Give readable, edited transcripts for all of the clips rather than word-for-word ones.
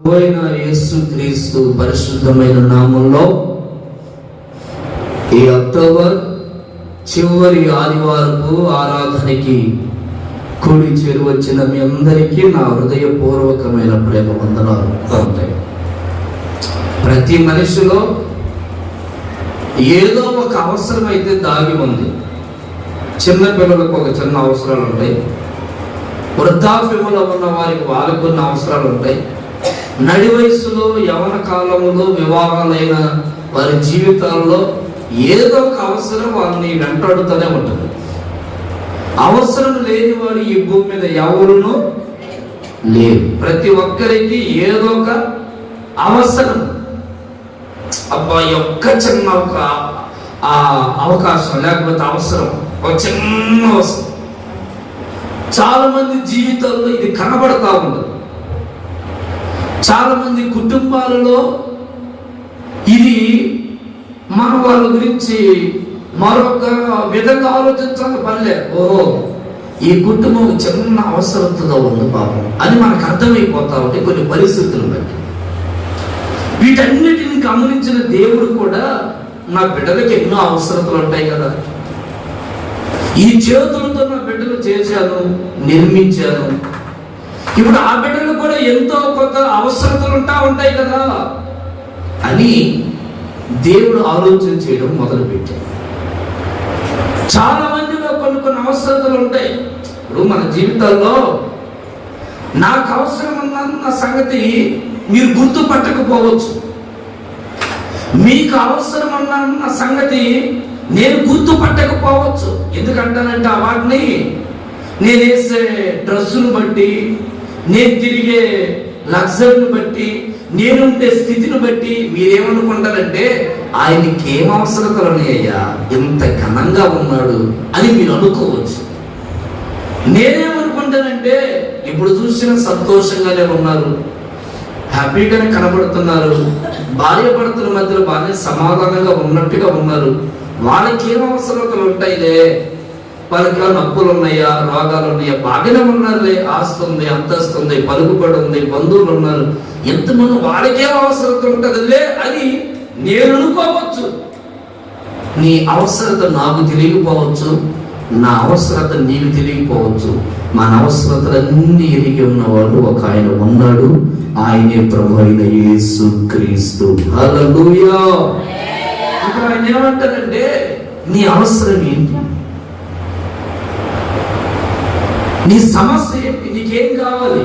యేసుక్రీస్తు పరిశుద్ధమైన నామంలో ఈ అక్టోబర్ చివరి ఆదివారపు ఆరాధనకి కూడి చేరువచ్చిన మీ అందరికీ నా హృదయపూర్వకమైన ప్రేమ వందనాలు ఉంటాయి. ప్రతి మనిషిలో ఏదో ఒక అవసరం అయితే దాగి ఉంది. చిన్న పిల్లలకు ఒక చిన్న అవసరాలు ఉంటాయి, వృద్ధాప్యములో ఉన్న వారికి వాళ్ళకు కొన్ని అవసరాలు ఉంటాయి, నడి వయసులో యవన కాలంలో వివాహాలైన వారి జీవితాల్లో ఏదో ఒక అవసరం వాళ్ళని వెంటాడుతూనే ఉంటుంది. అవసరం లేని వాడు ఈ భూమి మీద ఎవరునూ లేరు. ప్రతి ఒక్కరికి ఏదో ఒక అవసరం. అబ్బా యొక్క చిన్న ఒక అవకాశం లేకపోతే అవసరం, ఒక చిన్న అవసరం. చాలా మంది జీవితాల్లో ఇది కనబడతా ఉండదు. చాలా మంది కుటుంబాలలో ఇది మన వాళ్ళ గురించి మరొక విధంగా ఆలోచించాలని పనిలే. ఓహో, ఈ కుటుంబం చిన్న అవసరంతో ఉంది పాపం అని మనకు అర్థమైపోతా ఉంటే కొన్ని పరిస్థితులు బట్టి. వీటన్నిటిని గమనించిన దేవుడు కూడా నా బిడ్డలకు ఎన్నో అవసరతలు ఉంటాయి కదా, ఈ చేతులతో నా బిడ్డలు చేశాను, నిర్మించాను, ఇప్పుడు ఆ బిడ్డలు కూడా ఎంతో కొంత అవసరతలు ఉంటాయి కదా అని దేవుడు ఆలోచన చేయడం మొదలుపెట్టాడు. చాలా మందిలో కొన్ని అవసరతలు ఉంటాయి. ఇప్పుడు మన జీవితాల్లో నాకు అవసరం ఉన్న సంగతి మీరు గుర్తుపట్టకపోవచ్చు, మీకు అవసరం ఉన్న సంగతి నేను గుర్తుపట్టకపోవచ్చు. ఎందుకంటానంటే ఆ వాటిని నేను వేసే డ్రెస్సును బట్టి, నేను తిరిగే లగ్జరీని బట్టి, నేనుండే స్థితిని బట్టి మీరేమనుకుంటారంటే ఆయనకి ఏం అవసరతలు ఉన్నాయ్యా, ఎంత ఘనంగా ఉన్నాడు అని మీరు అనుకోవచ్చు. నేనేమనుకుంటానంటే ఇప్పుడు చూసిన సంతోషంగానే ఉన్నారు, హ్యాపీగానే కనబడుతున్నారు, భార్య భర్తల మధ్యలో బాగానే సమాధానంగా ఉన్నట్టుగా ఉన్నారు, వాళ్ళకి ఏం అవసరతలు ఉంటాయిలే, వాళ్ళకి నొప్పులు ఉన్నాయా, రోగాలు ఉన్నాయా, బాగానే ఉన్నారులే, ఆస్తి ఉంది, అంతస్తు ఉంది, పలుకుబడి ఉంది, బంధువులు ఉన్నారు, ఎంతమంది వాళ్ళకేం అవసరత ఉంటుందిలే అని నేను అనుకోవచ్చు. నీ అవసరత నాకు తెలియకపోవచ్చు, నా అవసరత నీకు తెలియకపోవచ్చు. మన అవసరతలన్నీ ఎరిగి ఉన్నవాడు ఒక ఆయన ఉన్నాడు, ఆయనే ప్రభు అయిన యేసుక్రీస్తు. హల్లెలూయా. ఇప్పుడు ఆయన ఏమంటారంటే నీ అవసరం ఏంటి, నీ సమస్య ఏంటి, నీకేం కావాలి,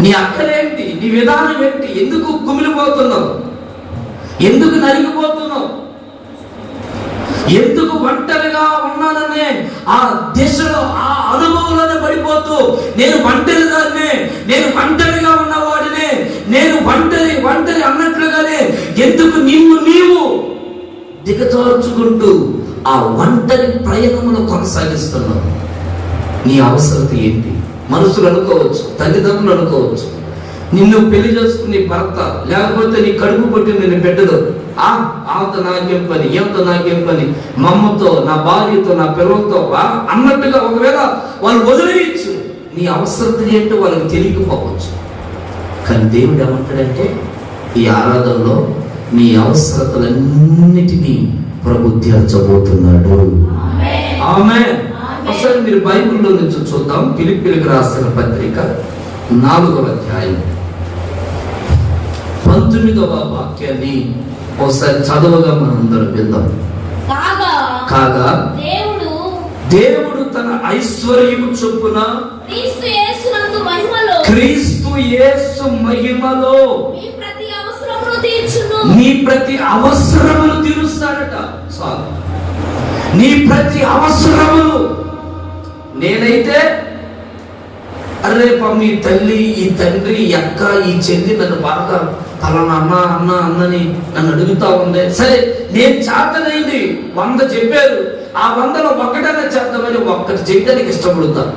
నీ అక్కలేంటి, నీ విధానం ఏంటి, ఎందుకు కుమిలిపోతున్నావు, ఎందుకు నలిగిపోతున్నావు, ఎందుకు ఒంటరిగా ఉన్నాననే ఆ దిశలో ఆ అనుభవంలోనే పడిపోతూ నేను ఒంటరిగానే, నేను ఒంటరిగా ఉన్నవాడినే, నేను ఒంటరి అన్నట్లుగానే ఎందుకు నిన్ను నీవు దిగజార్చుకుంటూ ఆ ఒంటరి ప్రయాణంలో కొనసాగిస్తున్నావు. నీ అవసరత ఏంటి? మనుషులు అనుకోవచ్చు, తల్లిదండ్రులు అనుకోవచ్చు, నిన్ను పెళ్లి చేసుకుని భర్త, లేకపోతే నీ కడుపు పట్టిన నేను బిడ్డలు, ఆమెతో నాకేం పని, ఏమితో నాకేం పని, మా అమ్మతో, నా భార్యతో, నా పిల్లలతో అన్నట్టుగా ఒకవేళ వాళ్ళు వదిలేయచ్చు. నీ అవసరత ఏంటో వాళ్ళకి తెలియకపోవచ్చు. కానీ దేవుడు ఏమంటాడంటే ఈ ఆరాధనలో నీ అవసరతలన్నిటినీ ప్రభు తీర్చబోతున్నాడు. ఆమేన్. ఒకసారి మీరు బైబిల్లో నుంచి చూద్దాం. ఫిలిప్పీయులకు రాసిన పత్రిక 4వ అధ్యాయం 19వ వాక్యాన్ని ఒకసారి చదవగా మనందరం విందాం. కాగా దేవుడు తన ఐశ్వర్యము చొప్పున క్రీస్తు యేసు మహిమలో నీ ప్రతి అవసరములు తీరుస్తాడట. చాలు, నీ ప్రతి అవసరములు. నేనైతే అరే మీ తల్లి, ఈ తండ్రి, ఈ అక్క, ఈ చెల్లి నన్ను బాగా పలానా అన్నని నన్ను అడుగుతా ఉంది. సరే, నేను చేతనైంది 100 చెప్పారు, ఆ 100లో ఒక్కటైనా చేద్దామని ఒక్కటి చేయడానికి ఇష్టపడుతాను.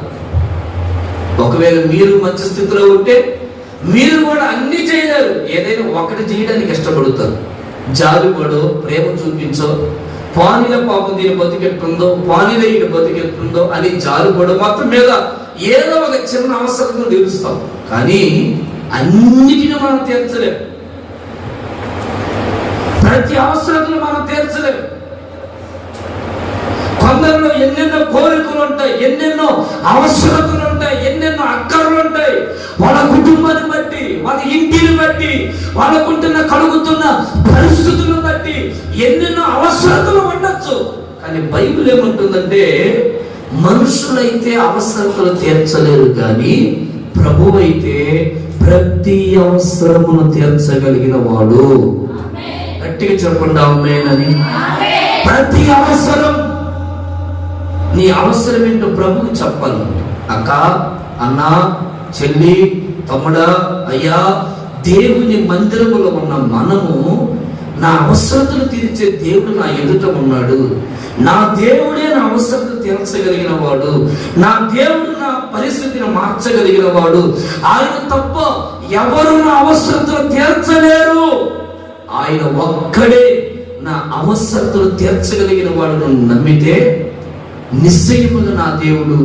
ఒకవేళ మీరు మంచి స్థితిలో ఉంటే మీరు కూడా అన్ని చేయలేరు, ఏదైనా ఒకటి చేయడానికి ఇష్టపడతారు. జాలిపడో, ప్రేమ చూపించో, పానీల పాపం దీని బతికెట్టుందో, పానీల ఈడు బతికెట్టుందో అని జాలిపడో, మొత్తం మీద ఏదో ఒక చిన్న అవసరం తీరుస్తాం, కానీ అన్నిటిని మనం తీర్చలేం. ప్రతి అవసరతను మనం తీర్చలేం. కొందరిలో ఎన్నెన్నో కోరికలు ఉంటాయి, ఎన్నెన్నో అవసరతలు ఉంటాయి, ఎన్నెన్నో అక్కర్లు ఉంటాయి. వాళ్ళ కుటుంబాన్ని బట్టి, వాళ్ళ ఇంటిని బట్టి, వాళ్ళకుంటున్న కలుగుతున్న పరిస్థితులను బట్టి ఎన్నెన్నో అవసరతలు ఉండొచ్చు. కానీ బైబిల్ ఏమంటుందంటే, మనుషులైతే అవసరతలు తీర్చలేరు, కానీ ప్రభువైతే ప్రతి అవసరమును తీర్చగలిగిన వాడు. గట్టిగా చెప్పండి ఆమేనని. ప్రతి అవసరం, నీ అవసరం ఏంటో ప్రభువుకి చెప్పాలి. అక్క, అన్న, చెల్లి, తమ్ముడా, అయ్యా, దేవుని మందిరములో ఉన్న మనము, నా అవసరతలు తీర్చే దేవుడు నా ఎదుట ఉన్నాడు, నా దేవుడే నా అవసరత తీర్చగలిగిన వాడు, నా దేవుడు నా పరిస్థితిని మార్చగలిగిన వాడు, ఆయన తప్ప ఎవరు నా అవసరతలు తీర్చలేరు, ఆయన ఒక్కడే నా అవసరతలు తీర్చగలిగిన వాడు నమ్మితే నిశ్చయముగా నా దేవుడు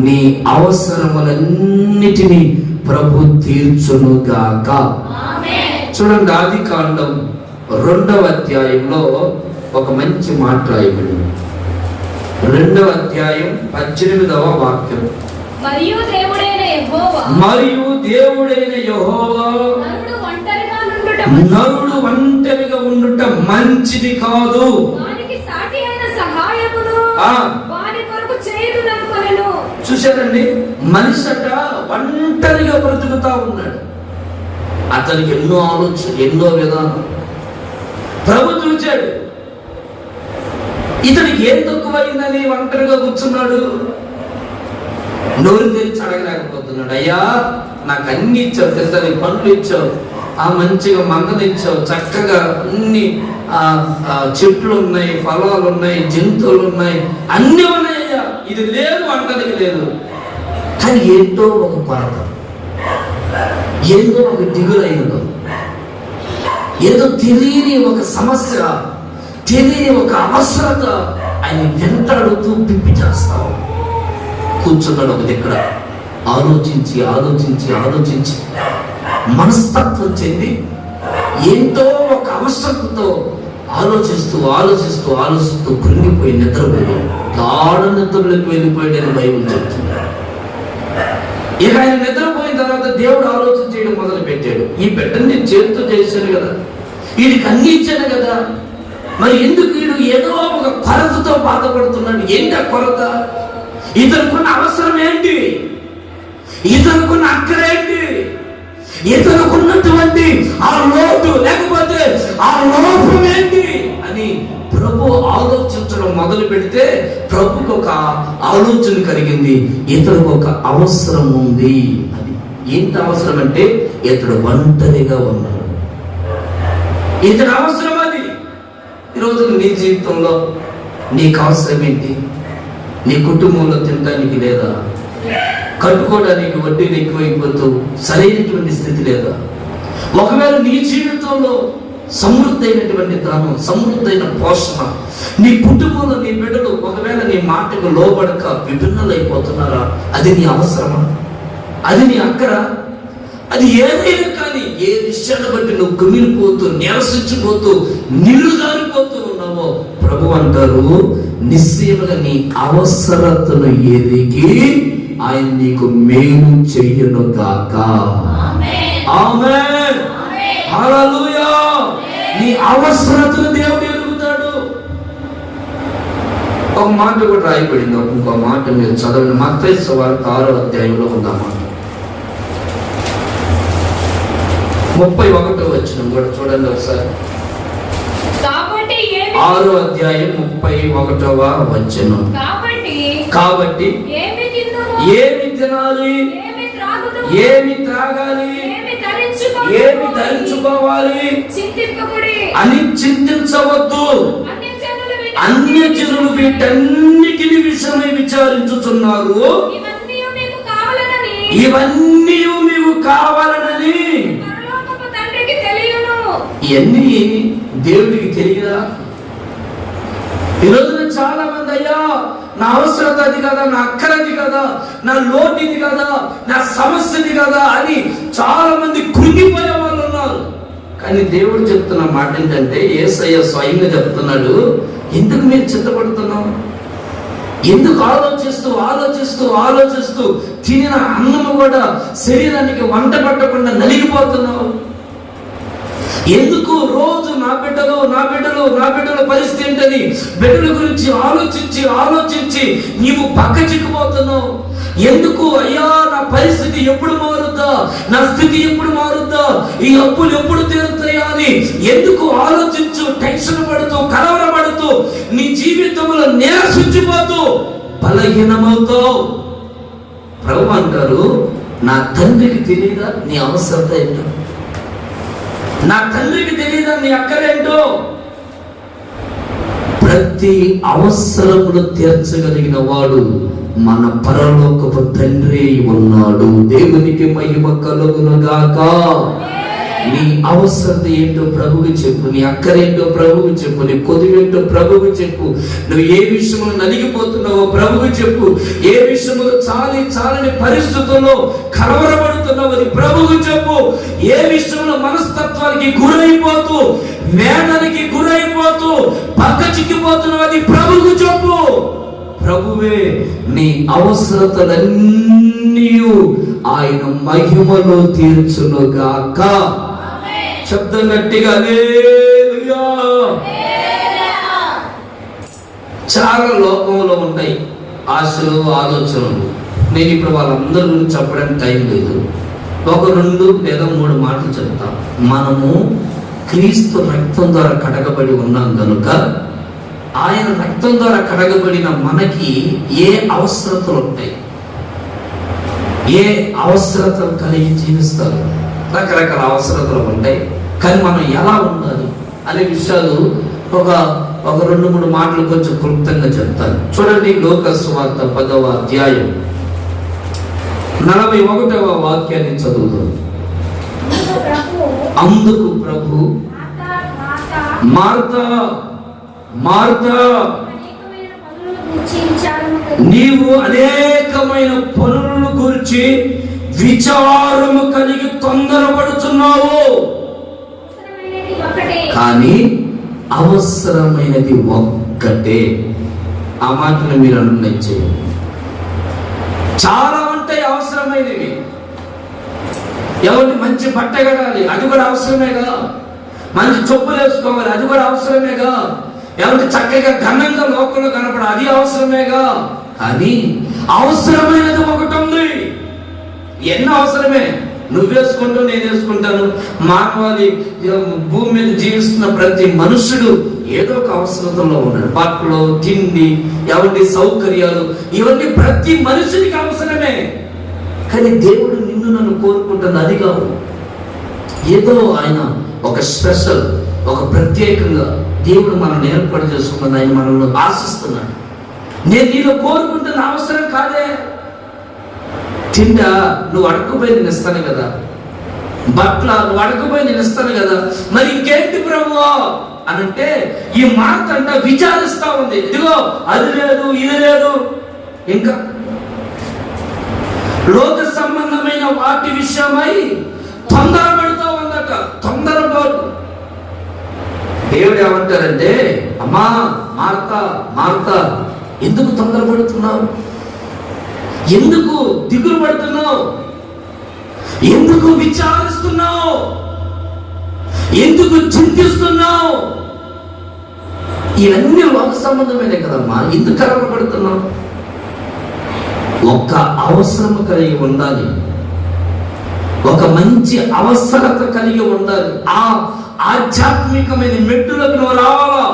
నీ అవసరములన్నిటినీ ప్రభు తీర్చునుగాక. చూడండి, ఆదికాండం 2వ అధ్యాయంలో ఒక మంచి మాట రాయబడింది. 2వ అధ్యాయం 18వ వాక్యం. మరియు దేవుడైన యెహోవా నరుడు ఒంటరిగా ఉండుట మంచిది కాదు, చూశారండి. మనిషి అట ఒంటరిగా బ్రతుకుతా ఉన్నాడు. అతనికి ఎన్నో ఆలోచన, ఎన్నో విధానం. ప్రభు చూచాడు, ఇతనికి ఏం తక్కువైందని ఒంటరిగా కూర్చున్నాడు. నోరు తెరిచి అడగలేకపోతున్నాడు. అయ్యా, నాకు అన్ని ఇచ్చావు, తింటానికి పండ్లు ఇచ్చావు, ఆ మంచిగా మందలు ఇచ్చావు, చక్కగా అన్ని చెట్లు ఉన్నాయి, ఫలాలు ఉన్నాయి, జంతువులు ఉన్నాయి, అన్ని ఉన్నాయ్యా, ఇది లేదు అంటానికి లేదు. కానీ ఏంటో ఒక కొరత, ఏదో ఒక దిగులైనదో, ఏదో తెలియని ఒక సమస్య, తెలియని ఒక అవసరత ఆయన వెంటాడుతూ పిప్పి చేస్తావు. కూర్చున్నాడు ఒక దగ్గర, ఆలోచించి ఆలోచించి ఆలోచించి మనస్తత్వం చెంది ఏంటో ఒక అవసరతతో ఆలోచిస్తూ ఆలోచిస్తూ ఆలోచిస్తూ కృంగిపోయి నిద్రపోయి గాఢ నిద్రలోకి వెళ్ళిపోయాడని బైబిల్ చెప్తుంది. ఇక ఆయన నిద్రపోయిన తర్వాత దేవుడు ఆలోచన చేయడం మొదలు పెట్టాడు. ఈ బిడ్డని నేను చేతితో చేశాను కదా, వీడికి అన్ని ఇచ్చాను కదా, మరి ఎందుకు వీడు ఏదో ఒక కొరతతో బాధపడుతున్నాడు? ఏంటి ఆ కొరత? ఇతనుకున్న అవసరం ఏంటి? ఇతనుకున్న అక్కరేంటి? ఇతనుకున్నటువంటి ఆ లోటు లేకపోతే ఆ లోపం ఏంటి అని ప్రభు ఆలోచించడం మొదలు పెడితే ప్రభుకు ఒక ఆలోచన కలిగింది. ఇతనికి ఒక అవసరం ఉంది అని. ఏంటి అవసరం అంటే, ఇతడు ఒంటరిగా ఉన్నాడు. ఇతని అవసరం అది. ఈరోజు నీ జీవితంలో నీకు అవసరం ఏంటి? నీ కుటుంబంలో తినడానికి లేదా? కట్టుకోవడానికి వడ్డీలు ఎక్కువైపోతూ సరైనటువంటి స్థితి లేదా? ఒకవేళ నీ జీవితంలో సమృద్ధి అయినటువంటి ధనం, సమృద్ధి అయిన పోషణ, నీ కుటుంబంలో నీ బిడ్డలు ఒకవేళ నీ మాటకు లోబడక విభిన్నలైపోతున్నారా? అది నీ అవసరమా? అది నీ అక్కరా? అది ఏదైనా కానీ ఏ విషయాన్ని బట్టి నువ్వు కుమిలిపోతూ నిరసించిపోతూ నిలుదారిపోతూ ఉన్నావో ప్రభు అంటారు, నిశ్చయముగా నీ అవసరతను ఎదిగి ఆయన నీకు మేలు చెయ్యను గాక. ఆమేన్, హల్లెలూయా. నీ అవసరతను దేవుడు ఎరుగుతాడు. ఒక మాట కూడా రాయబడింది, ఇంకో మాట మీరు చదవండి. మత్తయి సువార్త 6వ అధ్యాయంలో ఉందన్నమాట. 31వ వచనం కూడా చూడండి ఒకసారి. 6వ అధ్యాయం 31వ వచనం. కాబట్టి ఏమి తినాలి, ఏమి త్రాగాలి, ఏమి ధరించుకోవాలి అని చింతించవద్దు. అన్యజనులు వీటన్నిటిని విషయమై విచారించుచున్నారు. ఇవన్నీ మీకు కావాలనని. ఇవన్నీ దేవుడికి తెలియదా? ఈరోజున చాలా మంది, అయ్యా నా అవసరత అది కదా, నా అక్కరది కదా, నా లోటు ఇది కదా, నా సమస్యది కదా అని చాలా మంది కృంగిపోయే వాళ్ళు ఉన్నారు. కానీ దేవుడు చెప్తున్న మాట ఏంటంటే, యేసయ్య స్వయంగా చెప్తున్నాడు, ఎందుకు మీరు చింతపడుతున్నావు? ఎందుకు ఆలోచిస్తూ ఆలోచిస్తూ ఆలోచిస్తూ తినిన అన్నము కూడా శరీరానికి వంట పట్టకుండా నలిగిపోతున్నావు? ఎందుకు రోజు నా బిడ్డలు నా బిడ్డలు నా బిడ్డల పరిస్థితి ఏంటని బిడ్డల గురించి ఆలోచించి ఆలోచించి నీవు పక్క చిక్కిపోతున్నావు? ఎందుకు అయ్యా నా పరిస్థితి ఎప్పుడు మారుద్దా, నా స్థితి ఎప్పుడు మారుద్దా, ఈ అప్పులు ఎప్పుడు తీరుతాయా అని ఎందుకు ఆలోచించు టెన్షన్ పడుతూ కలవరపడుతూ నీ జీవితంలో నిరాశించిపోతూ బలహీనమవుతావు? ప్రభు అంటారు, నా తండ్రికి తెలియదా నీ అవసరత ఏంటో? నా తండ్రికి తెలియదా నీ అక్కరేంటో? ప్రతి అవసరములు తీర్చగలిగిన వాడు మన పరలోకపు తండ్రి ఉన్నాడు. దేవునికి మహిమ కలుగును గాక. నీ అవసరత ఏంటో ప్రభువుకి చెప్పు, నీ అక్కరేంటో ప్రభువుకి చెప్పు, నీ కొదువేంటో ప్రభువుకి చెప్పు. నువ్వు ఏ విషయంలో నలిగిపోతున్నావో ప్రభువుకి చెప్పు. ఏ విషయంలో చాలని పరిస్థితుల్లో కలవరపడుతున్నావు అని ప్రభువుకి చెప్పు. ఏ విషయంలో మనస్తత్వానికి గురైపోతూ వేదనకి గురైపోతూ పక్క చిక్కిపోతున్నావు అది ప్రభువుకి చెప్పు. ప్రభువే నీ అవసరతలన్నీ ఆయన మహిమలో తీర్చునుగాక. శబ్దం గట్టిగా హల్లెలూయా. చాలా లోకంలో ఉంటాయి ఆశలు ఆలోచనలు. నేను ఇప్పుడు వాళ్ళందరి గురించి చెప్పడానికి టైం లేదు. ఒక 2 లేదా 3 మాటలు చెప్తాం. మనము క్రీస్తు రక్తం ద్వారా కడగబడి ఉన్నాం కనుక ఆయన రక్తం ద్వారా కడగబడిన మనకి ఏ అవసరతలు ఉంటాయి, ఏ అవసరతలు కలిగి జీవిస్తారు? రకరకాల అవసరతలు ఉంటాయి. కానీ మనం ఎలా ఉండాలి అనే విషయాలు ఒక 2-3 మాటలు కొంచెం క్లుప్తంగా చెప్తాను. చూడండి, లూకా సువార్త 10వ అధ్యాయం 41వ వాక్యాన్ని చదువుతాం. అందుకు ప్రభు, మార్తా మార్తా, నీవు అనేకమైన పనులను గురించి విచారము కలిగి తొందరపడుతున్నావు, కానీ అవసరమైనది ఒక్కటే. ఆ మాటను మీరు అనుకునేది చేయండి. చాలా ఉంటాయి అవసరమైనవి. ఎవరిని మంచి బట్ట కడాలి, అది కూడా అవసరమేగా. మంచి చెప్పులు వేసుకోవాలి, అది కూడా అవసరమేగా. ఎవరికి చక్కగా ఘనంగా లోకంలో కనపడాలి, అది అవసరమేగా. కానీ అవసరమైనది ఒకటి ఉంది. ఎన్నో అవసరమే. నువ్వు వేసుకుంటూ నేను వేసుకుంటాను. మానవాళి భూమి మీద జీవిస్తున్న ప్రతి మనుషుడు ఏదో ఒక అవసరతలో ఉన్నాడు. బట్టలు, తిండి, ఎవరి సౌకర్యాలు, ఇవన్నీ ప్రతి మనుషుడికి అవసరమే. కానీ దేవుడు నిన్ను నన్ను కోరుకుంటుంది అది కాదు. ఏదో ఆయన ఒక స్పెషల్, ఒక ప్రత్యేకంగా దేవుడు మనం ఏర్పాటు చేసుకున్నది ఆయన మనల్ని ఆశిస్తున్నాడు. నేను నీలో కోరుకుంటున్న అవసరం కాదే. తిండా నువ్వు అడగపోయి నేను ఇస్తాను కదా, బట్టల నువ్వు అడగపోయి నేను ఇస్తాను కదా, మరి ఇంకేంటి ప్రభువా అనంటే ఈ మాట అంట విచారిస్తా ఉంది. ఇదిగో అది లేదు ఇది లేదు, ఇంకా లోక సంబంధమైన వాటి విషయమై తొందరపడుతూ ఉందట. తొందరపాటు. దేవుడు ఏమంటారంటే, అమ్మా మార్తా మార్తా, ఎందుకు తొందరపడుతున్నావు? ఎందుకు దిగులు పడుతున్నావు? ఎందుకు విచారిస్తున్నావు? ఎందుకు చింతిస్తున్నావు? ఇవన్నీ లోక సంబంధమైనవి కదమ్మా. ఎందుకు కలవరపడుతున్నావు? ఒక్క అవసరం కలిగి ఉండాలి, ఒక మంచి అవసరత కలిగి ఉండాలి. ఆ ఆధ్యాత్మికమైన మెట్టులకు నువ్వు రావాలా.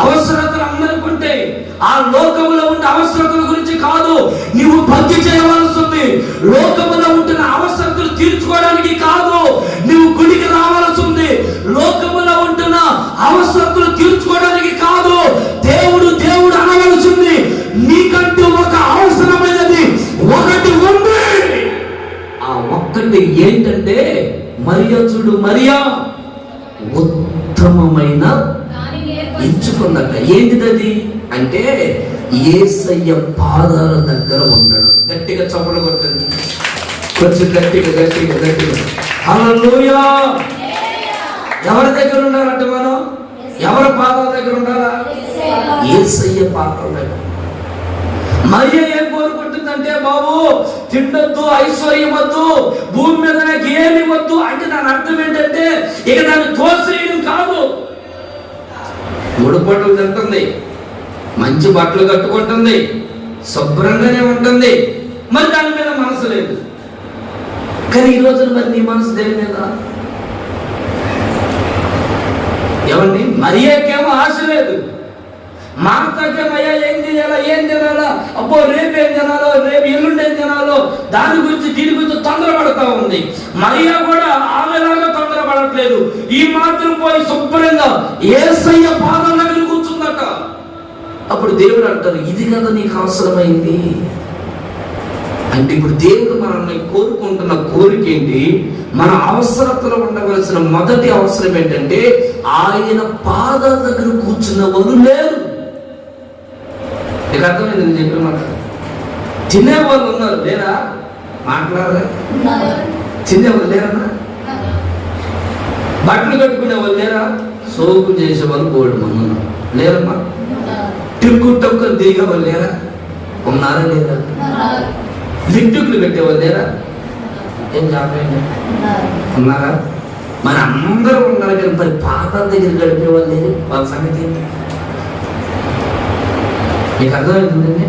అవసరతలు అందరికీ ఉంటాయి. ఆ లోకములో ఉండే అవసరతల గురించి కాదు నీవు భక్తి చేయవలసి ఉంది. లోకములో ఉంటున్న అవసరతలు తీర్చుకోవడానికి కాదు నువ్వు గుడికి రావాల్సి ఉంది. లోకములో ఉంటున్న అవసరతలు తీర్చుకోవడానికి కాదు దేవుడు దేవుడు అనవలసి ఉంది. నీకంటూ ఒక అవసరమైనది ఒకటి ఉంది. ఆ ఒక్కటి ఏంటంటే, మరియా చూడు, మరియా ఉత్తమమైన ఎంచుకుందట. ఏంటిదది అంటే యేసయ్య పాదాల దగ్గర ఉండడం. గట్టిగా చప్పట్లు కొట్టండి, కొంచెం గట్టిగా గట్టిగా గట్టిగా. హల్లెలూయా. ఎవరి దగ్గర ఉండాలంట మనం? ఎవరి పాదాల దగ్గర ఉండాలా? యేసయ్య పాదాల దగ్గర. మరియ ఏం కోరుకుంటుందంటే, బాబు తిండొద్దు, ఐశ్వర్యం వద్దు, భూమి మీద నాకు ఏమి వద్దు అంటే దాని అర్థం ఏంటంటే ఇక దాన్ని తోసేయడం కాదు. 3 పూటలు తింటుంది, మంచి బట్టలు కట్టుకుంటుంది, శుభ్రంగానే ఉంటుంది, మరి దాని మీద మనసు లేదు. కానీ ఈ రోజున మరి నీ మనసు దేని మీద? ఏమండి, మరియకేమో ఆశ లేదు, మార్తాకేమయ్యా ఏం చేయాలా, ఏం తినాలా, అబ్బో రేపు ఏం తినాలో, రేపు ఎల్లుండి ఏం తినాలో, దాని గురించి దీని గురించి తొందరపడతా ఉంది. మరియా కూడా ఆమెలాగా తొందరపడట్లేదు. ఈ మాత్రం పోయి శుభ్రంగా యేసయ్య పాదాల దగ్గర కూర్చుందట. అప్పుడు దేవుడు అంటారు, ఇది కదా నీకు అవసరమైంది అంటే. ఇప్పుడు దేవుడు మనల్ని కోరుకుంటున్న కోరిక ఏంటి? మన అవసరతలో ఉండవలసిన మొదటి అవసరం ఏంటంటే ఆయన పాదాల దగ్గర కూర్చున్న వాళ్ళు లేరు. నీకు అర్థమైంది నేను చెప్పిన మాట? తినేవాళ్ళు ఉన్నారు, లేరా? మాట్లాడరా? తినేవాళ్ళు లేరన్నా? బట్టలు కట్టుకునే వాళ్ళు లేరా? సోకు చేసేవాళ్ళు బోర్డు మనం ఉన్నారు, లేరమ్మా? టిక్కు టక్కుని దిగే వాళ్ళు లేరా? ఉన్నారా లేదా? లిప్టిక్లు పెట్టేవాళ్ళు లేరా? ఏం చెప్పండి, ఉన్నారా? మరి అందరూ ఉన్నారు కానీ మరి పాదాల దగ్గర గడిపేవాళ్ళు లేరు. వాళ్ళ సంగతి ఏంటి? మీకు అర్థమవుతుందండి?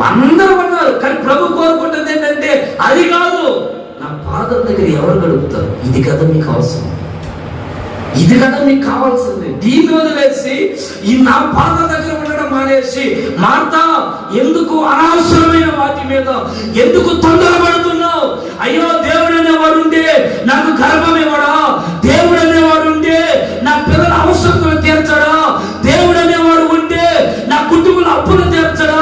అందరూ ఉన్నారు కానీ ప్రభు కోరుకుంటుంది ఏంటంటే అది కాదు, నా పాదం దగ్గర ఎవరు గడుపుతారు? ఇది కదా మీకు అవసరం, ఇది కదా మీకు కావాల్సింది. దీన్ని వదిలేసి ఈ నా పాదం దగ్గర ఉండడం మానేసి, మార్తా ఎందుకు అనవసరమైన వాటి మీద ఎందుకు తొందరపడుతున్నావు? అయ్యో, దేవుడు అనేవాడు ఉంటే నాకు గర్భం ఇవ్వడా? దేవుడు అనేవాడు ఉంటే నా పిల్లల అవసరతలు తీర్చడా? దేవుడు అనేవాడు ఉంటే నా కుటుంబ అప్పులు తీర్చడా?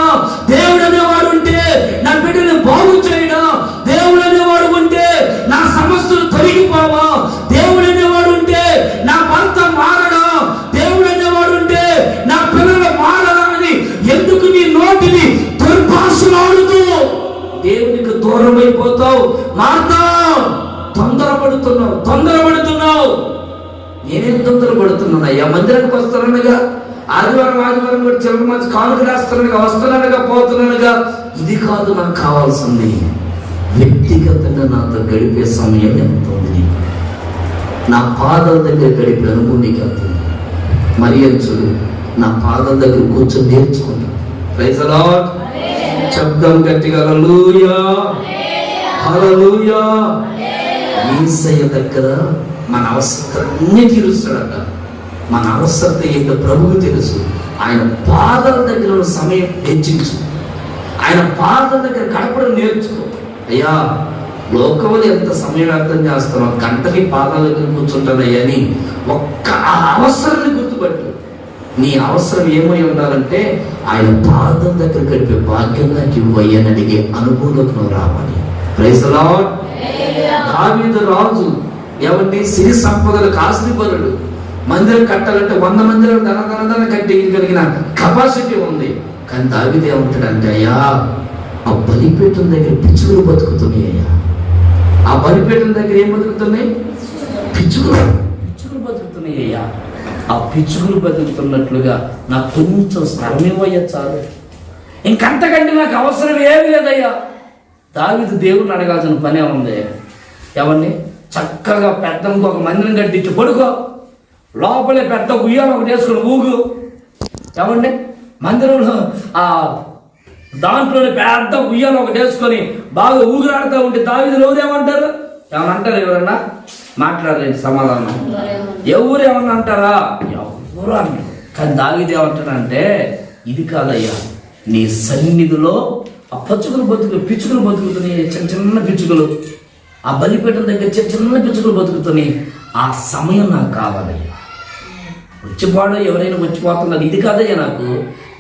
దేవుడు అనేవాడు ఉంటే నా బిడ్డని బాగు చేయడా? దేవుడు అనేవాడు ఉంటే నా సమస్యలు తొలగిపోవా? దేవుడు అనేవాడు ఉంటే నా భర్త మారడా? దేవుడు అనేవాడు ఉంటే నా పిల్లలు మారడా అని ఎందుకు నీ నోటిని దుర్భాషలాడుతూ దేవునికి దూరం అయిపోతావు? మార్తా, తొందరపడుతున్నావు. నేనేం తొందరపడుతున్నానయ్యా? మందిరానికి వస్తున్నానుగా, ఆదివారం కూడా చివరి మంచి కానుక రాస్తున్నానుగా, వస్తున్నానుగా, పోతున్నానుగా. ఇది కాదు నాకు కావాల్సింది. వ్యక్తిగతంగా నాతో గడిపే సమయం ఎంత ఉంది? నా పాదాల దగ్గర గడిపే అనుభవం నీకు ఎంత ఉంది? మరి చూడు, నా పాదాల దగ్గర కూర్చొని నేర్చుకుంటా. Praise the Lord. శబ్దం గట్టిగా హల్లెలూయా, హల్లెలూయా. యేసయ్య దగ్గర మన అవసరతలన్నీ తీరుస్తాడట. మన అవసరత ఏంటో ప్రభువుకు తెలుసు. ఆయన పాదాల దగ్గర సమయం హెచ్చించు, ఆయన పాదాల దగ్గర గడపడం నేర్చుకో. అయ్యా, లోకంలో ఎంత సమయం అర్థం చేస్తున్నావు, గంటకి పాదాల దగ్గర కూర్చుంటానయ్యా అని ఒక్క అవసరాన్ని గుర్తుపట్టు. నీ అవసరం ఏమై ఉండాలంటే ఆయన పాదం దగ్గర గడిపే భాగ్యం నాకు ఇవ్వయ్యని అడిగే అనుభవంలోకి నువ్వు రావాలి. Praise the Lord. దావీదు రాజు ఏమంటే సిరి సంపదలకు ఆస్తిపరుడు. మందిరం కట్టాలంటే 100 మందిరం ధన కట్టగలిగిన కెపాసిటీ ఉంది. కానీ దావీదు ఏమంటాడంటే, అయ్యా, ఆ బలిపీఠం దగ్గర పిచ్చుకలు బతుకుతున్నాయి. అయ్యా, ఆ బలిపీఠం దగ్గర ఏం బతుకుతున్నాయి? పిచ్చుకలు బతుకుతున్నాయి. అయ్యా, ఆ పిచ్చుకలు బతుకుతున్నట్లుగా నాకు కొంచెం స్థలం ఇవ్వయ్యా చాలు, ఇంకంతకంటే నాకు అవసరం ఏమీ లేదయ్యా. దావీదు దేవుడిని అడగాల్సిన పనే ఉంది. ఎవరిని? చక్కగా పెద్ద ఒక మందిరం కట్టించి పడుకో, లోపలే పెద్ద ఉయ్యాల ఒకటి వేసుకుని ఊగు. ఏమండి, మందిరంలో ఆ దాంట్లోనే పెద్ద ఉయ్యాల ఒకటి వేసుకొని బాగా ఊగులాడుతూ ఉంటే దావీదులు ఎవరేమంటారు? ఏమన్నా అంటారు? ఎవరన్నా మాట్లాడలేదు సమాధానం. ఎవరు ఏమన్నా అంటారా? ఎవరు అంటారు. కానీ దావీదు ఏమంటాడంటే, ఇది కాదయ్యా, నీ సన్నిధిలో ఆ పిచ్చుకలు బతుకుతున్నాయి, చిన్న పిచ్చుకలు. ఆ బలిపీఠం దగ్గర చిన్న పిచ్చుకలు బతుకుతున్నాయి. ఆ సమయం నాకు కావాలయ్యా. వచ్చిపోవడం ఎవరైనా వచ్చిపోతున్నారు, ఇది కాదయ్యా నాకు.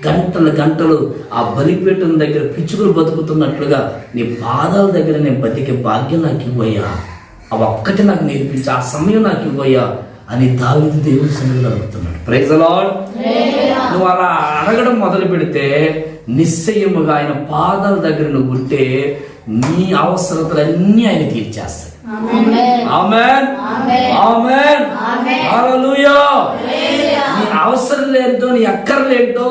గంటలు ఆ బలిపీఠం దగ్గర పిచ్చుకలు బతుకుతున్నట్లుగా నీ పాదాల దగ్గర నేను బతికే భాగ్యం నాకు ఇవ్వయ్యా. ఆ ఒక్కటి నాకు నేర్పించి ఆ సమయం నాకు ఇవ్వయ్యా అని దావీదు దేవుని సన్నిధిలో అడుగుతున్నాడు. Praise the Lord. నువ్వు అలా అడగడం మొదలు పెడితే నిశ్చయముగా ఆయన పాదాల దగ్గర నువ్వు ఉంటే నీ అవసరతలన్నీ ఆయన తీర్చేస్తాడు. ఆమేన్, ఆమేన్, హల్లెలూయా. నీ అవసరాలేంటో, నీ అక్కర్లేంటో,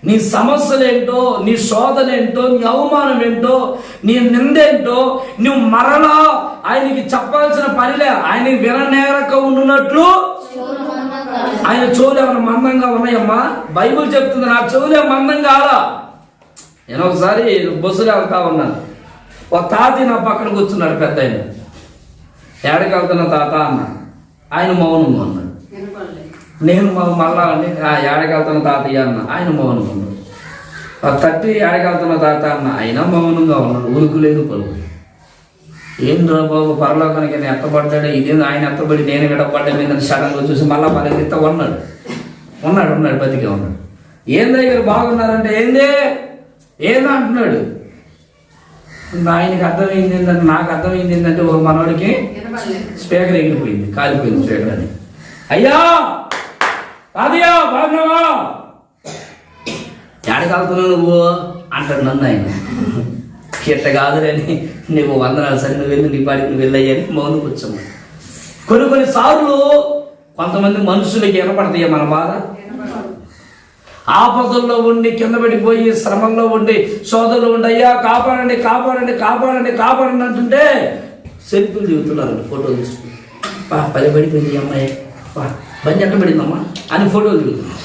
నీ సమస్యలేంటో, నీ శోధనేంటో, నీ అవమానం ఏంటో, నీ నిందేంటో నువ్వు మరలా ఆయనకి చెప్పాల్సిన పనిలే. ఆయన విననేరక ఉండునట్లు ఆయన చెవులు ఏమైనా మందంగా ఉన్నాయమ్మా? బైబిల్ చెప్తుంది నా చెవులే మందం కాదా. నేను ఒకసారి బస్సులో వెళ్తా ఉన్నాను. ఒక తాత నా పక్కన కూర్చున్నాడు, పెద్ద ఆయన. ఏడకి వెళ్తున్న తాత అన్న. ఆయన మౌనంగా ఉన్నాడు. నేను మళ్ళా అండి ఏడకి వెళ్తున్న తాతయ్య అన్న. ఆయన మౌనంగా ఉన్నాడు. తట్టి ఏడకి వెళ్తున్న తాత అన్న. ఆయన మౌనంగా ఉన్నాడు. ఉరుకు లేదు పలుకు. ఏం రా బాబు పరలోకానికి నేను ఎత్తబడ్డాడు, ఇదే ఆయన ఎత్తబడి నేను విడపడ్డా మీద సడన్గా చూసి మళ్ళా పల్లెత్త ఉన్నాడు బతికే ఉన్నాడు. ఏం దగ్గర బాగున్నారంటే ఏందా అంటున్నాడు. ఆయనకి అర్థమైంది ఏంటంటే, నాకు అర్థమైంది ఏంటంటే ఒక మనోడికి స్పీకర్ ఎగిరిపోయింది, కాలిపోయింది స్పీకర్ అని. అయ్యా అదయ్యా బాగున్నావా, ఎడగలుగుతున్నావు నువ్వు అంటాడు నన్ను. ఆయన కిట్ట కాదులని నువ్వు వందనాలు సరే నువ్వు వెళ్ళి నీ పాడికి నువ్వు వెళ్ళయ్యని మౌనం వచ్చాము. కొన్ని సార్లు కొంతమంది మనుషులకి వినపడతాయి మన బాధ. ఆపదల్లో ఉండి కింద పడిపోయి శ్రమంలో ఉండి సోదరులు ఉండి అయ్యా కాపాడండి కాపాడండి కాపాడండి కాపాడండి అంటుంటే సెల్ఫీలు దిగుతున్నారు, ఫోటోలు తీసుకుని. పని పడిపోయింది ఈ అమ్మాయి, బండి ఎట్ట పడిందమ్మా అని ఫోటోలు దిగుతున్నారు.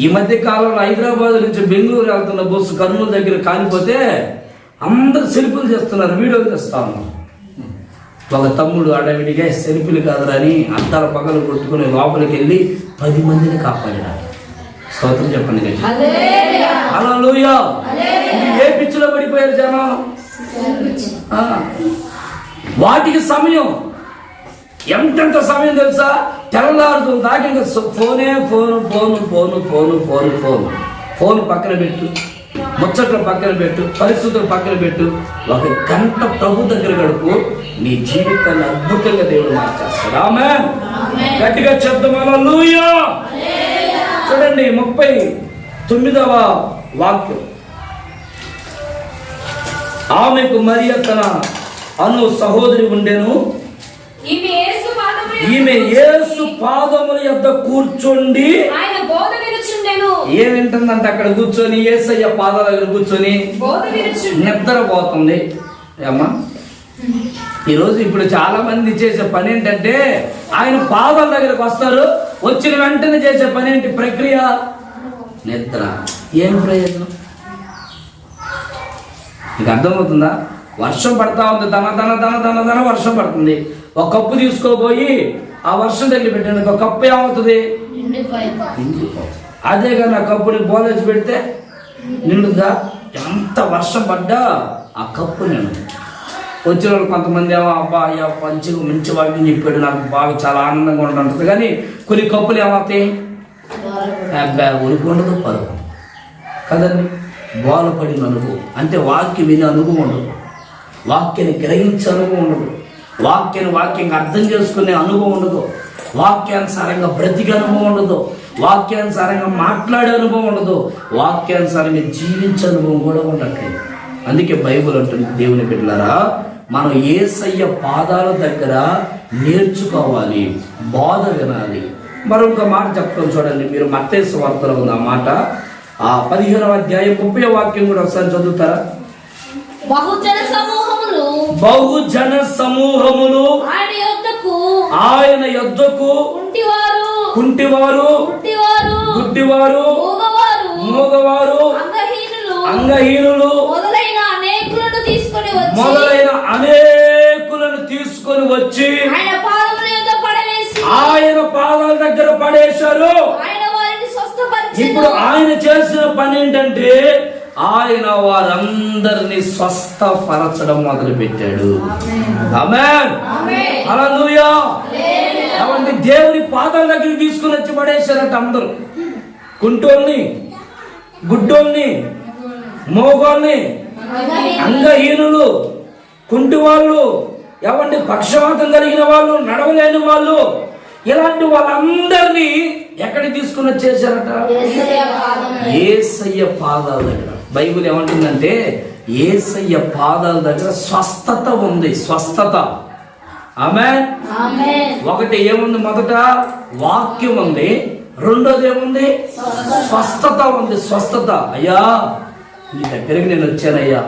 ఈ మధ్య కాలంలో హైదరాబాద్ నుంచి బెంగళూరు వెళ్తున్న బస్సు కర్నూలు దగ్గర కాలిపోతే అందరు సెల్ఫీలు చేస్తున్నారు, వీడియోలు చేస్తా ఉన్నారు. ఒక తమ్ముడు అడవిడిగా సెల్ఫీలు కాదురా అని అద్దాల పగలు కొట్టుకుని లోపలికి వెళ్ళి 10 మందిని కాపాడినాడు. స్తోత్రం చెప్పండి. హల్లెలూయా. ఏ పిచ్చిలో పడిపోయారు జనం. వాటికి సమయం ఎంతెంత సమయం తెలుసా? తెల్లవారుతూ దాకా ఇంకా ఫోన్ పక్కన పెట్టు, ముచ్చట్లు పక్కన పెట్టు, పరిస్థితులు పక్కన పెట్టు. 1 గంట ప్రభు దగ్గర గడుపు, నీ జీవితాన్ని అద్భుతంగా దేవుడు మార్చేస్తాడు. ఆమేన్. గట్టిగా చెప్తాం హల్లెలూయా. చూడండి 39వ వాక్యం. ఆమెకు మరియ తన అను సహోదరి ఉండెను. ఈమె యేసు పాదముల యొద్ద కూర్చోండి ఏం వింటుందంటే అక్కడ కూర్చొని యేసయ్య పాదాల దగ్గర కూర్చొని నిద్రపోతుంది. అమ్మా ఈరోజు ఇప్పుడు చాలా మంది చేసే పని ఏంటంటే ఆయన పాదాల దగ్గరకు వస్తారు, వచ్చిన వెంటనే చేసే పని ఏంటి? ప్రక్రియ నిద్ర. ఏం ప్రయోజనం? నీకు అర్థమవుతుందా? వర్షం పడతా ఉంది, దన వర్షం పడుతుంది. ఒక కప్పు తీసుకోపోయి ఆ వర్షం దగ్గర పెట్టండి, ఒక కప్పు ఏమవుతుంది? అదే కానీ ఆ కప్పుని బోలేసి పెడితే నిండుగా. ఎంత వర్షం పడ్డా ఆ కప్పు నిండు. వచ్చిన వాళ్ళు కొంతమంది ఏమో అబ్బా అయ్యా మంచి వాటిని చెప్పాడు, నాకు బాగా చాలా ఆనందంగా ఉంటుంది. కానీ కొన్ని కప్పులు ఏమవుతాయి? ఉనికి ఉండదు, పరుగు కదండి. బోలపడిన అనుభవం అంటే వాక్యం వినే అనుభవం ఉండదు, వాక్యాన్ని గ్రహించే అనుభవం ఉండదు, వాక్యాన్ని అర్థం చేసుకునే అనుభవం ఉండదు, వాక్యానుసారంగా బ్రతికే అనుభవం ఉండదు, వాక్యానుసారంగా మాట్లాడే అనుభవం ఉండదు, వాక్యానుసారంగా జీవించే అనుభవం కూడా ఉండట్లేదు. అందుకే బైబిల్ అంటుంది, దేవుని బిడ్డలారా మనం యేసయ్య పాదాల దగ్గర నేర్చుకోవాలి, బోధ వినాలి. మరొక మాట చెప్తాను చూడండి, మీరు మత్తయి సువార్తలో ఉంది ఆ మాట. ఆ 15వ అధ్యాయం 30వ వాక్యం కూడా ఒకసారి చదువుతారా? బహుజన సమూహములు ఆయన యొద్దకు కుంటివారు, గుడ్డివారు, మూగవారు, అంగహీనులు మొదలైన అనేకులను తీసుకొని వచ్చి ఆయన పాదాల దగ్గర పడేశారు. ఇప్పుడు ఆయన చేసిన పని ఏంటంటే ఆయన వారందరినీ స్వస్థపరచడం మొదలు పెట్టాడు. ఆమేన్, హల్లెలూయా. కాబట్టి దేవుని పాదాల దగ్గర తీసుకుని వచ్చి పడేశారట అందరూ. కుంటోల్ని, గుడ్డోల్ని, మోగోల్ని, అంగహీనులు, కుంటి వాళ్ళు, ఎవండి పక్షవాతం కలిగిన వాళ్ళు, నడవలేని వాళ్ళు, ఇలాంటి వాళ్ళందరినీ ఎక్కడికి తీసుకుని వచ్చేసారట? యేసయ్య పాదాల దగ్గర. బైబిల్ ఏమంటుందంటే యేసయ్య పాదాల దగ్గర స్వస్థత ఉంది, స్వస్థత. ఆమేన్. ఒకటి ఏముంది? మొదట వాక్యం ఉంది, రెండోది ఏముంది? స్వస్థత ఉంది, స్వస్థత. అయ్యా నీ దగ్గరికి నేను వచ్చానయ్యా,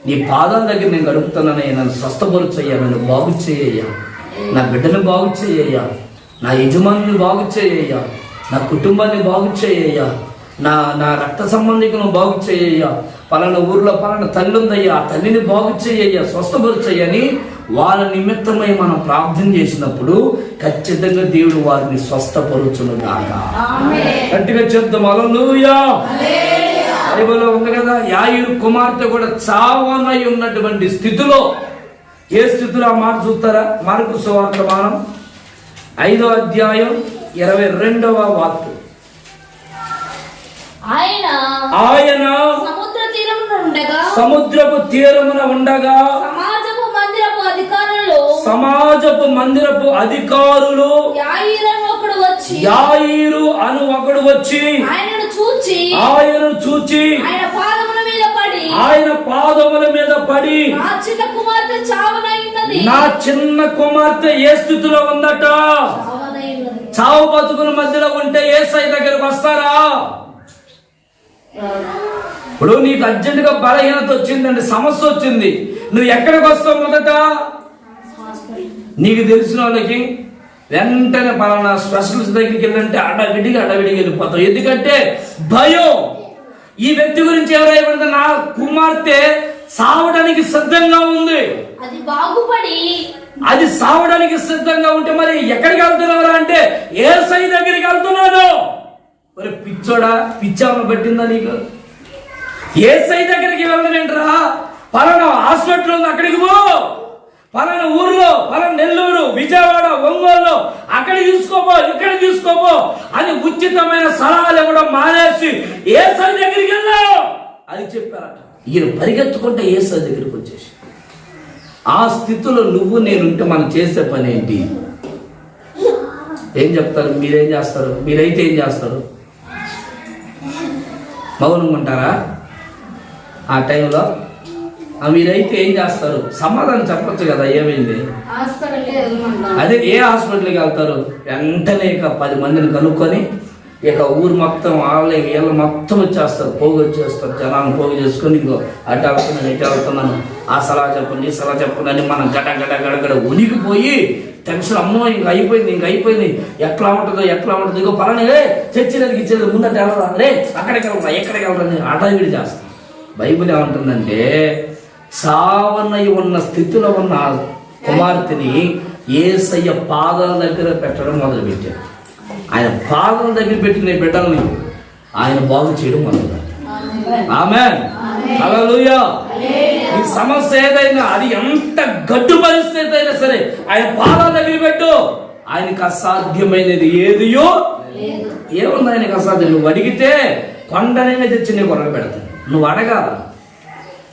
నీ పాదాల దగ్గర నేను గడుపుతున్నానయ్యా, నన్ను స్వస్థపరుచయ్యా, నన్ను బాగు చేయయ్యా, నా బిడ్డను బాగు చేయయ్యా, నా యజమానిని బాగు చేయయ్యా, నా కుటుంబాన్ని బాగు చేయయ్యా, నా రక్త సంబంధికులను బాగు చేయయ్యా, పలానా ఊర్లో పలానా తల్లి ఉందయ్యా, ఆ తల్లిని బాగు చేయయ్యా, స్వస్థపరచయ్యని వాళ్ళ నిమిత్తమై మనం ప్రార్థన చేసినప్పుడు ఖచ్చితంగా దేవుడు వారిని స్వస్థపరుచును గాక. గట్టిగా చెప్తాం హల్లెలూయా. బైబిల్లో ఉంది కదా, యాయిరు కుమార్తె కూడా చావనై ఉన్నటువంటి స్థితిలో, ఏ స్థితిలో ఆ మాట చూస్తారా? మార్కు సువార్త మనం 5వ అధ్యాయం 22వ వాక్యం. ఆయన సముద్రపు తీరమున ఉండగా సమాజపు మందిరపు అధికారులు యాయిరు అను ఒకడు వచ్చి ఆయనను చూచి ఆయన పాదముల మీద పడి నా చిన్న కుమార్తె ఏ స్థితిలో ఉందట? చావు బతుకుల మధ్యలో ఉంటే యేసయ్య దగ్గరకు వస్తారా? ఇప్పుడు నీకు అర్జెంటుగా బలహీనత వచ్చిందండి, సమస్య వచ్చింది, నువ్వు ఎక్కడికి వస్తావు? మొదట నీకు తెలిసిన వాళ్ళకి వెంటనే పలానా స్పెషలిస్ట్ దగ్గరికి వెళ్ళంటే అడవిడిగా వెళ్ళిపోతావు. ఎందుకంటే భయం. ఈ వ్యక్తి గురించి ఎవరైనా నా కుమార్తె సావడానికి సిద్ధంగా ఉంది, అది సావడానికి సిద్ధంగా ఉంటే మరి ఎక్కడికి వెళ్తున్నారా అంటే యేసయ్య దగ్గరికి వెళ్తున్నాను. మరి పిచ్చోడా, పిచ్చామని పట్టిందా నీకు? యేసయ్య దగ్గరికి వెళ్ళనేంట్రా? పలానా హాస్పిటల్ ఉంది, అక్కడికి పో. పలానా ఊర్లో, పలానా నెల్లూరు, విజయవాడ, ఒంగోలు, అక్కడికి తీసుకోపో, ఇక్కడ తీసుకోపో అని ఉచితమైన సలహాలు ఇవ్వడం మానేసి యేసయ్య దగ్గరికి వెళ్ళావు అది చెప్పారట. ఈయన పరిగెత్తుకుంటే యేసయ్య దగ్గరికి వచ్చేసి, ఆ స్థితిలో నువ్వు నేనుంటే మనం చేసే పని ఏంటి? ఏం చెప్తారు? మీరేం చేస్తారు? మీరైతే ఏం చేస్తారు? మౌనం ఉంటారా ఆ టైంలో? మీరైతే ఏం చేస్తారు? సమాధానం చెప్పచ్చు కదా, ఏమైంది? అదే ఏ హాస్పిటల్కి వెళ్తారు? వెంటనే ఇక 10 మందిని కనుక్కొని ఇక ఊరు మొత్తం వీళ్ళు మొత్తం వచ్చేస్తారు, పోగు వచ్చేస్తారు, జనాలను పోగు చేసుకొని ఇంకో అటు వెళ్తున్నాను, ఇటు వెళ్తున్నాను, ఆ సలహా చెప్పండి, ఈ సలహా చెప్పండి అని మనం గడ ఉనికిపోయి టెన్షన్, అమ్మో ఇంక అయిపోయింది, ఎట్లా ఉంటుందో ఇంకో పలానా చర్చిలకి ఇచ్చేది ముందట వెళ్ళరా, రే అక్కడికి వెళ్ళరా, ఎక్కడికి వెళ్ళరని అటావిడి చేస్తాం. బైబిల్ ఏమంటుందంటే సావనై ఉన్న స్థితిలో ఉన్న కుమార్తెని యేసయ్య పాదాల దగ్గర పెట్టడం మొదలుపెట్టాడు. ఆయన పాదాల దగ్గర పెట్టిన బిడ్డల్ని ఆయన బాగు చేయడం మొదలుపెట్టాడు. ఆమేన్. హల్లెలూయా. ఈ సమస్య ఏదైనా, అది ఎంత గడ్డు పరిస్థితి అయినా సరే ఆయన పాదాల దగ్గర పెట్టు. ఆయనకు అసాధ్యమైనది ఏదియో ఏముంది? ఆయనకు అసాధ్యం. నువ్వు అడిగితే కొండనైనా తెచ్చి నీ కొరకు పెడతాను. నువ్వు అడగాల.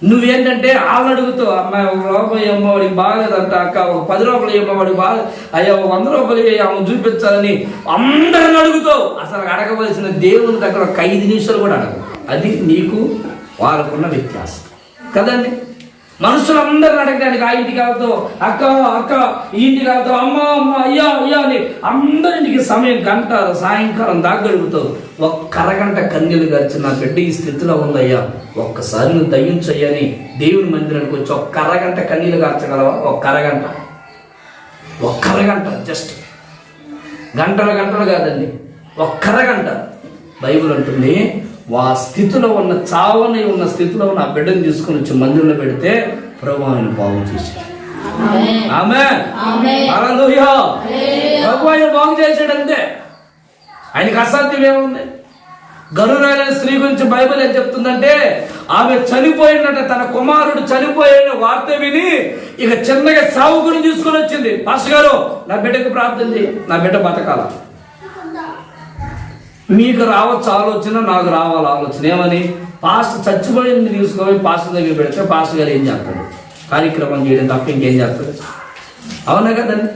నువ్వేంటంటే వాళ్ళని అడుగుతావు, అమ్మాయి ₹1 అమ్మ వాడికి బాగలేదంట, అక్క ఒక ₹10 అమ్మ వాడికి బాగా, అయ్యా ఒక ₹100 ఆమె చూపించాలని అందరిని అడుగుతావు. అసలు అడగవలసిన దేవుని దగ్గర ఒక 5 నిమిషాలు కూడా అడగవు. అది నీకు వాళ్ళకున్న వ్యత్యాసం కదండి. మనుషులందరిని అడగడానికి ఆ ఇంటికి వెళ్తావు, అక్క ఈ ఇంటికి వెళ్తావు, అమ్మ అయ్యా అని అందరింటికి సమయం గంట సాయంకాలం దాకా గడుపుతావు. ఒక్క అరగంట కన్నీళ్ళు గడిచి నా బిడ్డ ఈ స్థితిలో ఉందయ్యా, ఒక్కసారి నువ్వు దయ్యించయ్యని దేవుని మందిరానికి వచ్చి ఒక్క అరగంట కన్నీళ్ళు కార్చగలవా? ఒక్క అరగంట జస్ట్ గంటలు కాదండి, ఒక్క అరగంట. బైబిల్ అంటుంది ఆ స్థితిలో ఉన్న చావని ఉన్న స్థితిలో ఉన్న ఆ బిడ్డను తీసుకుని వచ్చి మందిరంలో పెడితే ప్రభు ఆయన బాగు చేశాడు. ఆమేన్. హల్లెలూయా. ప్రభు ఆయన బాగు చేశాడంతే, ఆయనకు అసాధ్యం ఏముంది? గరురైన స్త్రీ గురించి బైబిల్ ఏం చెప్తుందంటే ఆమె చనిపోయినట్ట, తన కుమారుడు చనిపోయిన వార్త విని ఇక చిన్నగా సావు గురించి తీసుకొని వచ్చింది. పాస్టర్ గారు నా బిడ్డకు ప్రార్థన చేయి, నా బిడ్డ బతకాల. మీకు రావచ్చు ఆలోచన, నాకు రావాలి ఆలోచన. ఏమని? పాస్టర్ చచ్చిపోయింది తీసుకొని పాస్టర్ దగ్గర పెడితే పాస్టర్ గారు ఏం చేస్తాడు? కార్యక్రమం చేయడం తప్ప ఇంకేం చేస్తాడు? అవునా కదండి.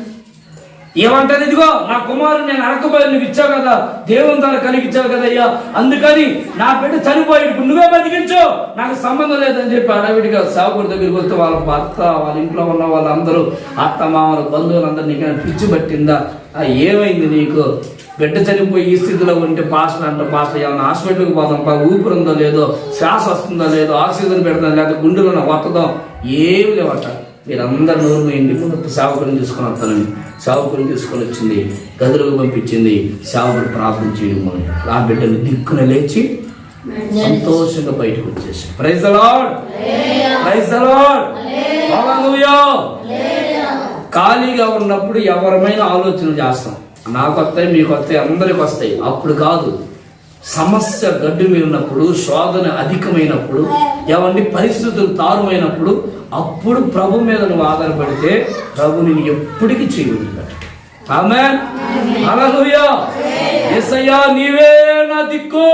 ఏమంటారు, ఇదిగో నా కుమారుడు నేను అడగబోయి నువ్వు ఇచ్చావు కదా, దేవుని ద్వారా కలిగించావు కదా అయ్యా, అందుకని నా బిడ్డ చనిపోయి ఇప్పుడు నువ్వే బతికించు, నాకు సంబంధం లేదని చెప్పి అడవిడిగా సేవకుడి దగ్గరికి వస్తే వాళ్ళ భర్త, వాళ్ళ ఇంట్లో ఉన్న వాళ్ళందరూ, అత్త మామల బంధువులందరూ నీకు పిచ్చి పట్టిందా, ఏమైంది నీకు, బిడ్డ చనిపోయి ఈ స్థితిలో ఉంటే పాస్టర్ ఏమన్నా హాస్పిటల్కి పోదాం, ఊపిరి ఉందో లేదో, శ్వాస వస్తుందో లేదో, ఆక్సిజన్ పెడతాం లేదా గుండెలో వత్తదాం, ఏమి లేవట. మీరందరూ నోరు పోయింది, సేవకుని తీసుకొని వస్తానని సేవకుని తీసుకొని వచ్చింది, గదులకు పంపించింది, సేవకుడు ప్రార్థన చేయడం, ఆ బిడ్డను దిక్కున లేచి సంతోషంగా బయటకు వచ్చేసి praise the lord, praise the lord, hallelujah. ఖాళీగా ఉన్నప్పుడు ఎవరమైనా ఆలోచనలు చేస్తాం, నాకు వస్తాయి మీకు వస్తాయి అందరికి వస్తాయి, అప్పుడు కాదు. సమస్య గడ్డు మీద ఉన్నప్పుడు, శోధన అధికమైనప్పుడు, ఏమండి పరిస్థితులు తారుమైనప్పుడు, అప్పుడు ప్రభు మీద నువ్వు ఆధారపడితే ప్రభు నిన్ను ఎప్పటికీ చేయగలుగుతాడు. ఆమేన్, హల్లెలూయా. యేసయ్యా నీవే నా దిక్కు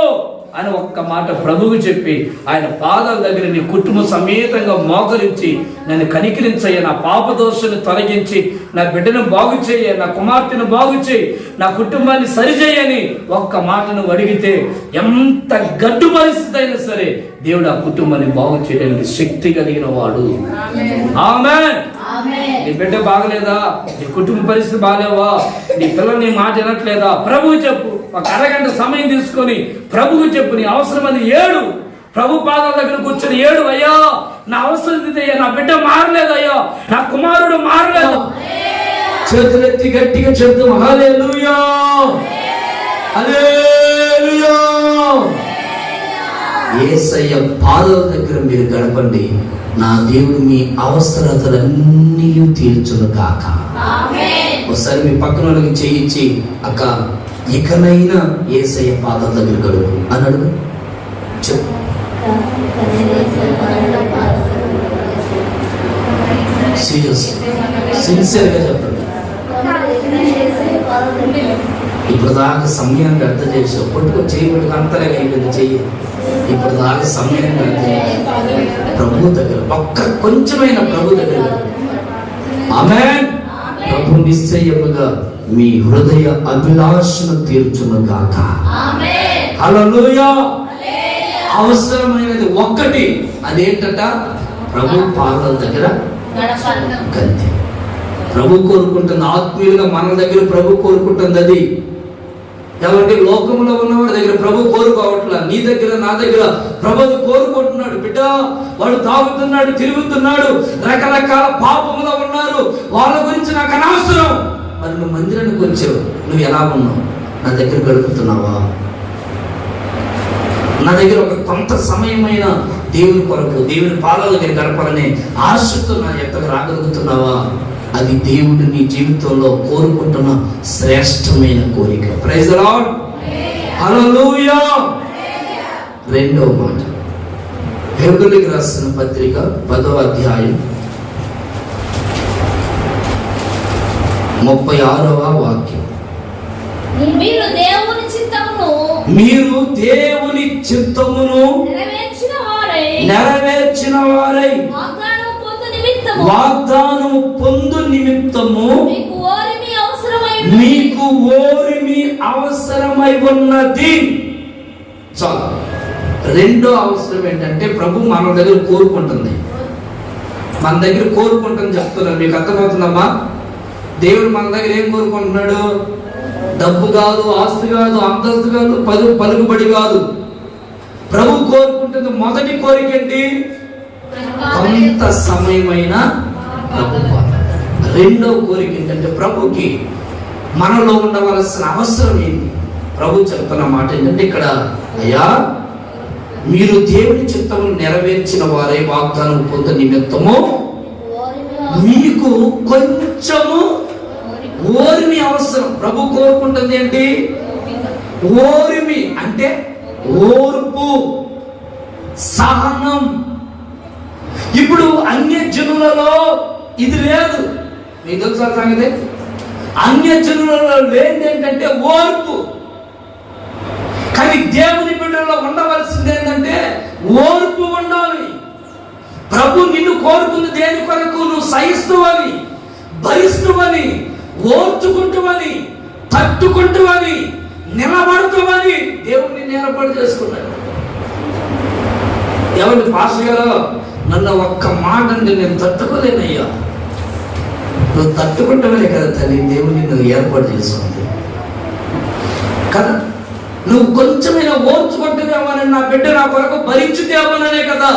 అని ఒక్క మాట ప్రభువు చెప్పి ఆయన పాదాల దగ్గర నీ కుటుంబ సమేతంగా మోకరించి నన్ను కనికరించయ్య, నా పాపదోషాన్ని తొలగించి నా బిడ్డను బాగు చేయ, నా కుమార్తెను బాగు చేయి, నా కుటుంబాన్ని సరిచేయని ఒక్క మాట నువ్వు అడిగితే ఎంత గడ్డు పరిస్థితి అయినా సరే దేవుడు ఆ కుటుంబాన్ని బాగు చేయడానికి శక్తి కలిగిన వాడు. ఆమేన్. నీ బిడ్డ బాగలేదా, నీ కుటుంబ పరిస్థితి బాగలేవా, నీ పిల్లలు నీ మాట వినట్లేదా, ప్రభువు చెప్పు. ఒక అరగంట సమయం తీసుకొని ప్రభువు చెప్పు, నీ అవసరం అది ఏడు. ప్రభు పాదాల దగ్గర కూర్చొని ఏడు, అయ్యా నా అవసరం ఇదయ్యా, నా బిడ్డ మారలేదయ్యా, నా కుమారుడు మారలేదు. చేతులెత్తి గట్టిగా చెప్తాం హల్లెలూయా, హల్లెలూయా. యేసయ్య పాదాల దగ్గర మీరు గడపండి, నా దేవుడు మీ అవసరతలన్నీ తీర్చును కాక. ఒకసారి మీ పక్కన వాళ్ళకి చేయించి, అక్క ఇకనైనా యేసయ్య పాదాల దగ్గర గడుపు అని అడుగు, చెప్పు. సిన్సియర్గా చెప్పండి. ఇప్పుడు దాకా సమయాన్ని అర్థం చేసావు, పట్టుకో చేయబట్టుకు అంతరంగా అయిపోయింది చెయ్యి. ఇప్పుడు దాకా సమయాన్ని అర్థం ప్రభు దగ్గర ఒక్క కొంచెమైన ప్రభు దగ్గర. ఆమేన్. ప్రభు నిశ్చయముగా మీ హృదయ అభిలాషను తీర్చును గాక. హల్లెలూయా. అవసరమైనది ఒక్కటి, అదేంటట, ప్రభు పాదాల దగ్గర గంతే. ప్రభు కోరుకుంటుంది ఆత్మీయులుగా మన దగ్గర ప్రభు కోరుకుంటుంది అది. కాబట్టి లోకంలో ఉన్నవాడి దగ్గర ప్రభు కోరుకోవట్లా, నీ దగ్గర నా దగ్గర ప్రభువు కోరుకుంటున్నాడు. బిడ్డ వాడు తాగుతున్నాడు, తిరుగుతున్నాడు, రకరకాల పాపములో ఉన్నారు, వాళ్ళ గురించి నాకు అనవసరం. మరి నువ్వు మందిరానికి వచ్చావు, నువ్వు ఎలా ఉన్నావు, నా దగ్గర గడుపుతున్నావా, నా దగ్గర ఒక కొంత సమయమైన దేవుని కొరకు దేవుని పాదాల దగ్గర గడపాలనే ఆశతో నా ఎత్తకు రాగలుగుతున్నావా, అది దేవుడు నీ జీవితంలో కోరుకుంటున్న శ్రేష్టమైన కోరిక. ప్రైజ్ ది లార్డ్, హల్లెలూయా. రెండవ మాట, హెబ్రీయులకు రాసిన పత్రిక 10వ అధ్యాయం 36వ వాక్యం. మీరు దేవుని చిత్తమును నెరవేర్చిన వారై వాగ్దానము పొందు నిమిత్తము మీకు ఓరిమి అవసరమై ఉన్నది. చాలు. రెండో అవసరం ఏంటంటే ప్రభు మన దగ్గర కోరుకుంటుంది, మన దగ్గర కోరుకుంటుంది చెప్తున్నాను. మీకు అర్థమవుతుందమ్మా? దేవుడు మన దగ్గర ఏం కోరుకుంటున్నాడు? డబ్బు కాదు, ఆస్తి కాదు, అంతస్తు కాదు, పలుకుబడి కాదు. ప్రభు కోరుకుంటుంది మొదటి కోరిక ఏంటి? కొంత సమయమైన ప్రభు. రెండో కోరిక ఏంటంటే ప్రభుకి మనలో ఉండవలసిన అవసరం ఏంటి? ప్రభు చెప్తున్న మాట ఏంటంటే ఇక్కడ, అయ్యా మీరు దేవుని చిత్తమును నెరవేర్చిన వారై వాగ్దానం పొందు నిమిత్తము మీకు కొంచెము ఓర్మి అవసరం. ప్రభు కోరుకుంటుంది ఏంటి? ఓర్మి అంటే ఓర్పు, సహనం. ఇప్పుడు అన్య జనులలో ఇది లేదు, మీకు తెలుసా సంగతి? అన్య జనులలో లేనిది ఏంటంటే ఓర్పు. కానీ దేవుని బిడ్డల్లో ఉండవలసింది ఏంటంటే ఓర్పు ఉండాలి. ప్రభు నిన్ను కోరుకుంది దేని కొరకు? నువ్వు సహిస్తువని, భరిస్తువని, ఓర్చుకుంటామని, తట్టుకుంటామని, నిలబడతామని దేవుడిని ఏర్పాటు చేసుకున్నాడు. ఎవరి పాస్టర్ గారు నన్ను ఒక్క మాట అంటే నేను తట్టుకోలేనయ్యా. నువ్వు తట్టుకుంటామనే కదా తల్లి దేవుడిని నువ్వు ఏర్పాటు చేసుకుంది కదా. నువ్వు కొంచెమైనా ఓర్చుకుంటావేమోనని, నా బిడ్డ నా కొరకు భరించుతేమోననే కదా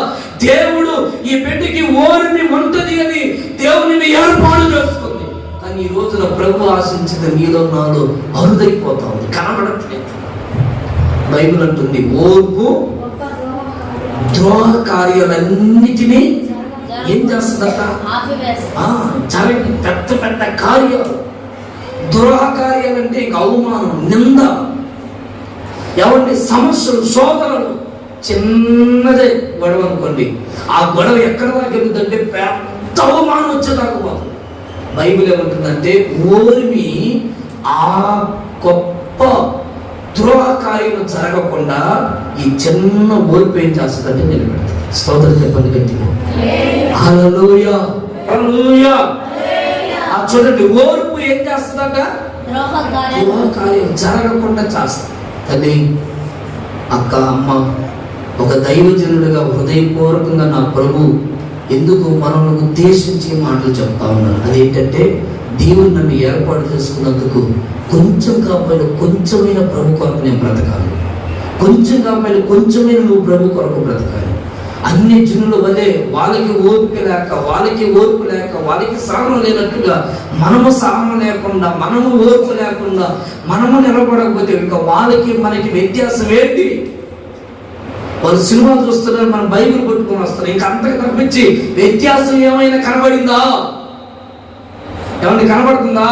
దేవుడు ఈ బిడ్డకి ఓరిని ఉంటుంది అని దేవుడిని ఏర్పాటు చేసుకుంది. కానీ ఈ రోజున ప్రభు ఆశించింది నీలో నాలో అరుదైపోతా ఉంది, కనబడట్లేదు. బైబిల్ అంటుంది ఓర్పు ద్రోహ కార్యాలన్నిటినీ ఏం చేస్తుందట? జరగని పెద్ద పెద్ద కార్యాలు, ద్రోహ కార్యాలంటే ఇక అవమానం, నింద, ఎవరిని సమస్యలు, శోధనలు. చిన్నదే గొడవ అనుకోండి, ఆ గొడవ ఎక్కడ దాకా వెళ్తుందంటే పెద్ద అవమానం వచ్చేదాకా పోతుంది. బైబిల్ ఏమంటుందంటే ఓర్మి ఆ గొప్ప ద్రోహ కార్యం జరగకుండా ఈ చిన్న ఓర్పు ఏం చేస్తుందంటే నిలబెడుతుంది. స్తోత్రం చెప్పండి గట్టిగా. హల్లెలూయా, హల్లెలూయా. ఆ చూడండి, ఓర్పు ఏం చేస్తుందట? ద్రోహ కార్యం జరగకుండా చేస్తుంది. తల్లి, అక్క, అమ్మ, ఒక దైవజనుడిగా హృదయపూర్వకంగా నా ప్రభు ఎందుకు మనల్ని ఉద్దేశించి మాటలు చెప్తా ఉన్నాను. అదేంటంటే దేవుడు నన్ను ఏర్పాటు చేసుకున్నందుకు కొంచెం కాకపోయినా కొంచెమైన ప్రభు కొరకు నేను బ్రతకాలి, కొంచెం కాకపోయినా కొంచెమైన నువ్వు ప్రభు కొరకు బ్రతకాలి. అన్ని జనుల వలె వాళ్ళకి ఓపిక లేక, వాళ్ళకి ఓర్పు లేక, వాళ్ళకి సహనం లేనట్టుగా మనము సహనం లేకుండా, మనము ఓర్పు లేకుండా మనము నిలబడకపోతే ఇంకా వాళ్ళకి మనకి వ్యత్యాసం ఏంటి? వాళ్ళు సినిమాలు చూస్తున్నారు, మనం బైబిల్ పట్టుకొని వస్తారు. ఇంకా అంతకు తప్పించి వ్యత్యాసం ఏమైనా కనబడిందా? ఏమైనా కనబడుతుందా?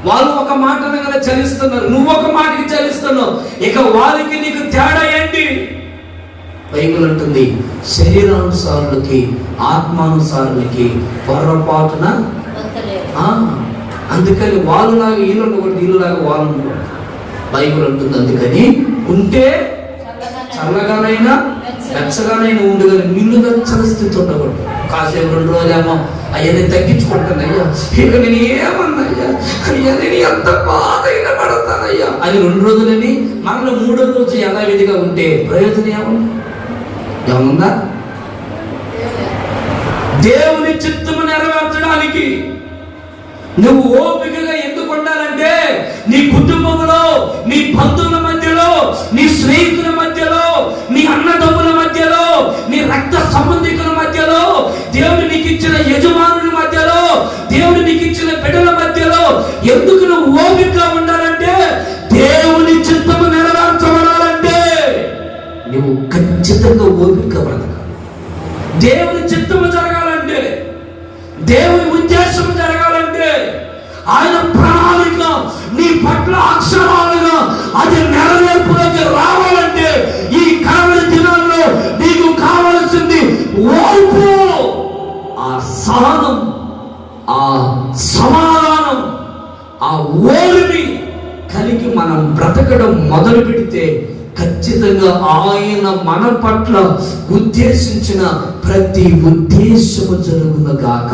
వాళ్ళు ఒక మాట అనగానే చలిస్తున్నారు, నువ్వు ఒక మాటకి చలిస్తున్నావు. ఇక వాళ్ళకి నీకు తేడా ఏంటి? బైబిల్ అంటుంది శరీరానుసారులకి, ఆత్మానుసారులకి పొరపాటున. అందుకని వాళ్ళలాగా వీళ్ళు ఉండకూడదు, వీళ్ళలాగా వాళ్ళు ఉండకూడదు. బైబిల్ అంటుంది అందుకని ఉంటే చల్లగానైనా వెచ్చగానైనా ఉండగలి, నిన్ను వెచ్చని స్థితి ఉండకూడదు. కాసేపు 2 రోజులేమో అయ్యా నేను తగ్గించుకుంటానయ్యా, ఇక నేను ఏమన్నాయ్యా, అయ్యా నేను ఎంత బాధ అయినా పడతానయ్యా అని 2 రోజులని మరల 3వ రోజు యథావిధిగా ఉంటే ప్రయోజనం ఏముందా? దేవుని చిత్తము నెరవేర్చడానికి నువ్వు ఓపికగా ఎందుకు ఉండాలంటే నీ కుటుంబంలో, నీ బంధువుల మధ్యలో, నీ స్నేహితుల మధ్యలో, నీ అన్నదమ్ముల మధ్యలో, నీ రక్త సంబంధికుల మధ్యలో, దేవుడు నీకు ఇచ్చిన యజమానుల మధ్యలో, దేవుడు నీకు ఇచ్చిన బిడ్డల మధ్యలో ఎందుకు నువ్వు ఓపికగా ఉండాలంటే దేవుని చిత్తము నెరవేర్చబడాలంటే నువ్వు ఖచ్చితంగా ఓపికగా బ్రతకాలి. దేవుని చిత్తము జరగాలంటే, దేవుని ఉద్దేశం జరగాలంటే, ఆయన ప్రణాళిక నీ పట్ల అక్షరాలుగా అది నెరవేర్పులోకి రావాలంటే ఈ కడవరి దినాల్లో నీకు కావలసింది ఓర్పు, ఆ సహనం, ఆ సమాధానం, ఆ ఓర్మి కలిగి మనం బ్రతకడం మొదలు పెడితే ఖచ్చితంగా ఆయన మన పట్ల ఉద్దేశించిన ప్రతి ఉద్దేశము జరుగును గాక.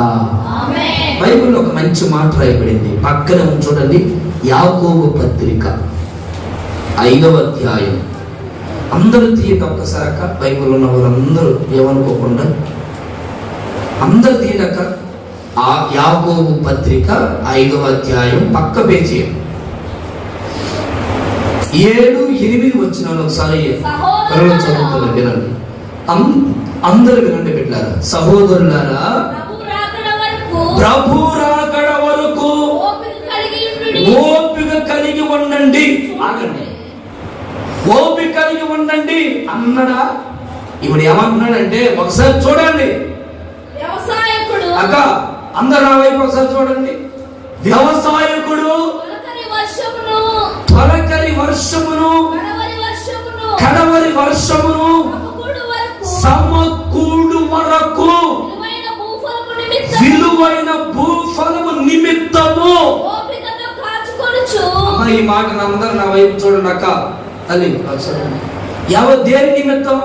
బైబిల్లో ఒక మంచి మాట రాయబడింది, పక్కన చూడండి, యాకోబు పత్రిక 5వ అధ్యాయం. అందరూ తీయట ఒక్కసారక, బైబిల్ ఉన్న వారందరూ ఏమనుకోకుండా అందరూ తీయక. ఆ యాకోబు పత్రిక 5వ అధ్యాయం పక్క పేజీ 7, 8 వచ్చినాను ఒకసారి చదువుతున్నారు, వినండి. అందరూ వినండి బిడ్డలారా, సహోదరులారా, ప్రభు రాకడ వరకు ఓపిక కలిగి ఉండండి. ఆగండి, ఓపిక కలిగి ఉండండి అన్నాడా? ఇప్పుడు ఏమంటున్నాడంటే ఒకసారి చూడండి అక్క, అందరు నా వైపు ఒకసారి చూడండి. వ్యవసాయకుడు తొలకరి వర్షమును కడవరి వర్షమును సమకూడు వరకు విలువైన భూఫలము నిమిత్తము. ఈ మాట అందరూ నా వైపు చూడండి అక్క, తల్లి. దేని నిమిత్తం?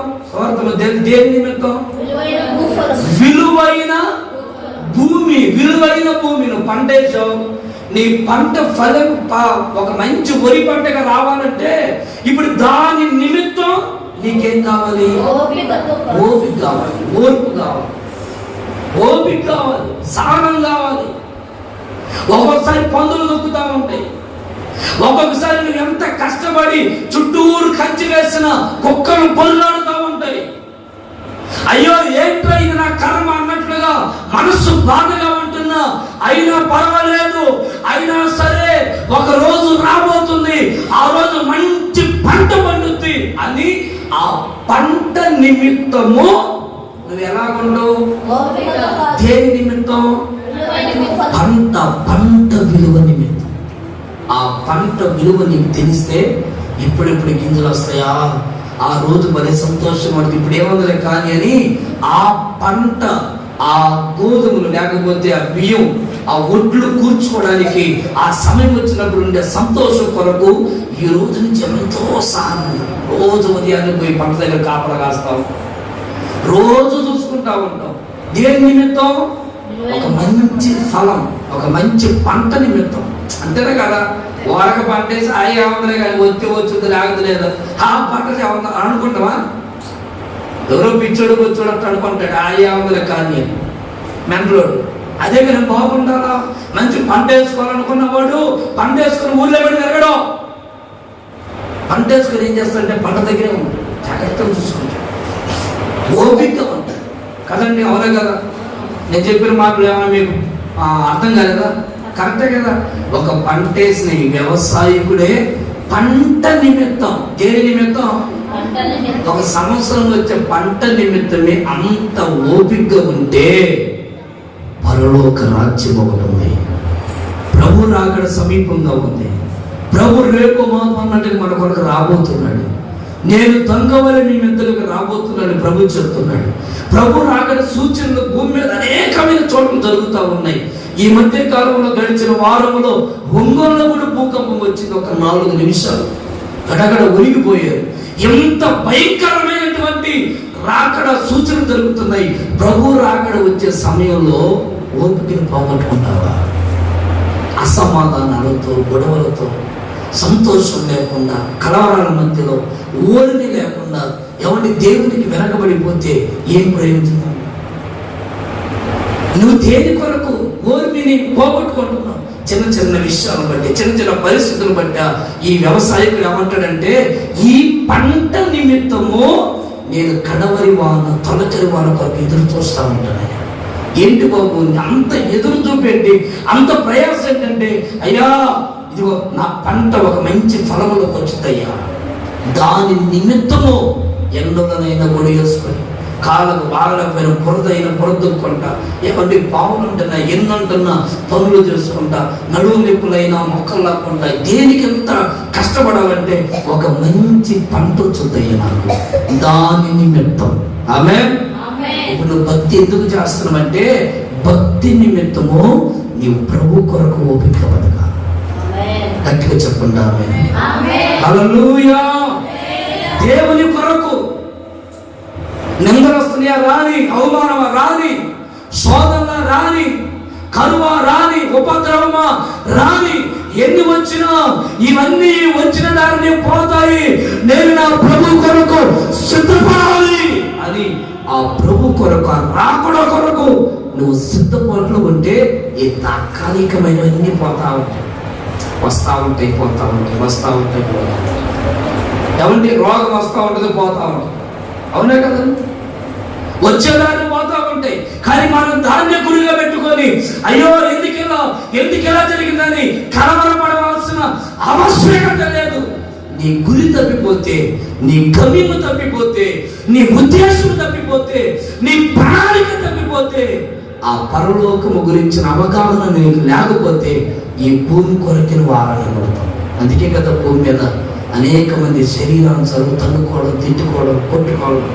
దేని నిమిత్తం? విలువైన భూమి. విలువైన భూమి. నువ్వు పంట వేసావు, నీ పంట ఫలం ఒక మంచి వరి పంటగా రావాలంటే ఇప్పుడు దాని నిమిత్తం నీకేం కావాలి? ఓపిక కావాలి, ఓర్పు కావాలి, ఓపిక కావాలి, సహనం కావాలి. ఒక్కొక్కసారి పందులు దొక్కుతా ఉంటాయి, ఒక్కొక్కసారి నువ్వు ఎంత కష్టపడి చుట్టూరు కంచి వేసిన కుక్కలు పొల్లాడుతూ ఉంటాయి. అయ్యో ఏంటో ఇది నా కర్మ అన్నట్లుగా మనస్సు బాధగా ఉంటున్నా, అయినా పర్వాలేదు, అయినా సరే ఒక రోజు రాబోతుంది, ఆ రోజు మంచి పంట పండుద్ది అని ఆ పంట నిమిత్తము నువ్వు ఎలాగుండవు? దేని నిమిత్తం? పంట విలువ నిమిత్తం. ఆ పంట విలువ నీకు తెలిస్తే ఇప్పుడిప్పుడు గింజలు వస్తాయా, ఆ రోజు భలే సంతోషం పడుతుంది, ఇప్పుడు ఏముందలే కానీ అని ఆ పంట, ఆ గోధుమలు లేకపోతే ఆ బియ్యం, ఆ ఒడ్లు కూర్చుకోవడానికి ఆ సమయం వచ్చినప్పుడు ఉండే సంతోషం కొరకు ఈ రోజు నుంచి ఎంతో సహనం. రోజు ఉదయాన్నే పోయి పంట దగ్గర కాపలా కాస్తాం, రోజు చూసుకుంటా ఉంటాం. దేని నిమిత్తం? ఒక మంచి ఫలం, ఒక మంచి పంట నిమిత్తం. అంతేనే కదా, ఓరక పంట వేసి అయ్యి ఏమన్నా కానీ వచ్చింది లేకపోతే లేదా ఆ పంటలు ఏమన్నా అనుకుంటావా? ఎవరో పిచ్చోడు వచ్చాడు అట్లా అనుకుంటాడు, అయ్యి ఏమన్నా కానీ మెంటలోడు. అదే కానీ బాగుండాలా, మంచి పంట వేసుకోవాలనుకున్నవాడు పంట వేసుకుని ఊళ్ళో పెట్టి తిరగడం. పంట వేసుకుని ఏం చేస్తాడంటే పంట దగ్గరే ఉంటాడు, జాగ్రత్తగా చూసుకుంటాడు, ఓపికగా ఉంటాడు కదండి. అవునే కదా, నేను చెప్పిన మాటలు ఏమైనా మీకు అర్థం కాలేదా? కరెక్టే కదా. ఒక పంట వేసిన వ్యవసాయకుడే పంట నిమిత్తం, దేని నిమిత్తం? ఒక సంవత్సరం వచ్చే పంట నిమిత్తమే అంత ఓపికగా ఉంటే పరలోక రాజ్యం ఒకటి ఉంది. ప్రభు రాకడ సమీపంగా ఉంది. ప్రభు రేపు మాత్రం అన్నట్టుగా మన కొరకు రాబోతున్నాడు. నేను దొంగవలె మీ మెద్దలకు రాబోతున్నాడు ప్రభు చెప్తున్నాడు. ప్రభు రాకడ సూచనలు భూమి మీద అనేకమైన చోట్ల జరుగుతూ ఉన్నాయి. ఈ మధ్య కాలంలో గడిచిన వారంలో ఒంగోలులో కూడా భూకంపం వచ్చింది. ఒక 4 నిమిషాలు గడగడ ఒరిగిపోయారు. ఎంత భయంకరమైనటువంటి రాకడ సూచనలు జరుగుతున్నాయి. ప్రభు రాకడ వచ్చే సమయంలో ఓపికను పోగొట్టుకుంటావా? అసమాధానాలతో, గొడవలతో, సంతోషం లేకుండా, కలవరాల మధ్యలో ఓరిని లేకుండా ఎవరి దేవునికి వెనకబడిపోతే ఏం ప్రయోజనం? నువ్వు దేని కొరకు ఓర్మిని పోగొట్టుకుంటున్నావు? చిన్న చిన్న విషయాలు బట్టి, చిన్న చిన్న పరిస్థితులు బట్టి ఈ వ్యవసాయకుడు ఏమంటాడంటే, ఈ పంట నిమిత్తము నేను కడవరి వాన, తొలకరి వాన కొరకు ఎదురు చూస్తూ ఉంటాను. ఏంటి బాబు అంత ఎదురు చూపెట్టి అంత ప్రయాసం ఏంటంటే, అయ్యా ఇదిగో నా పంట ఒక మంచి ఫలములోకి వచ్చిందయ్యా, దాని నిమిత్తము ఎండలనైనా కూడా వేసుకొని, కాళ్ళకు బాగలేకపోయిన బురదైన బురదొక్కుంటా, ఏమంటే పావులంటున్నా, ఎన్నంటున్నా పనులు చేసుకుంటా, నడువు నిప్పులైనా మొక్కలు లాక్కుంటా, దేనికి ఎంత కష్టపడాలంటే ఒక మంచి పంట వచ్చుద్దయ్యా నాకు, దాని నిమిత్తం. ఆమేన్. ఇప్పుడు నువ్వు భక్తి ఎందుకు చేస్తున్నావంటే, భక్తి నిమిత్తము నీవు ప్రభు కొరకు ఓపిక బతకాలి. గట్టిగా చెప్పండి ఆమేన్. హల్లెలూయా. దేవుని కొరకు నిందలు వస్తున్నాయా రాని, అవమానమా రాని, శోధన రాని, కరువా రాని, ఉపద్రవమా రాని, ఎన్ని వచ్చినా ఇవన్నీ వచ్చిన దారిని పోతాయి. నేను నా ప్రభు కొరకు సిద్ధపడాలి అని ఆ ప్రభు కొరకు, ఆ రాకడ కొరకు నువ్వు సిద్ధపాట్లు ఉంటే ఈ తాత్కాలికమైనవన్నీ పోతా ఉంటాయి, వస్తూ ఉంటాయి, పోతా ఉంటాయి, వస్తూ ఉంటాయి, పోతా ఉంటాయి. ఏమంటే రోగం వస్తూ ఉంటుంది, పోతా ఉంటుంది. అవునే కదా, వచ్చేదాన్ని పోతా ఉంటాయి. కానీ మనం దాన్ని గురిగా పెట్టుకొని అయ్యో ఎందుకెలా జరిగిందని కలవరపడవలసిన ఆవశ్యకత లేదు. నీ గురి తప్పిపోతే, నీ గమ్యము తప్పిపోతే, నీ ఉద్దేశం తప్పిపోతే, నీ ప్రణాళిక తప్పిపోతే, ఆ పరలోకము గురించిన అవగాహన నీకు లేకపోతే ఈ భూమి కొరకు నువ్వు ఆరాటపడతావు. అందుకే కదా భూమి మీద అనేక మంది శరీరానుసారం తన్నుకోవడం, తిట్టుకోవడం, కొట్టుకోవడం,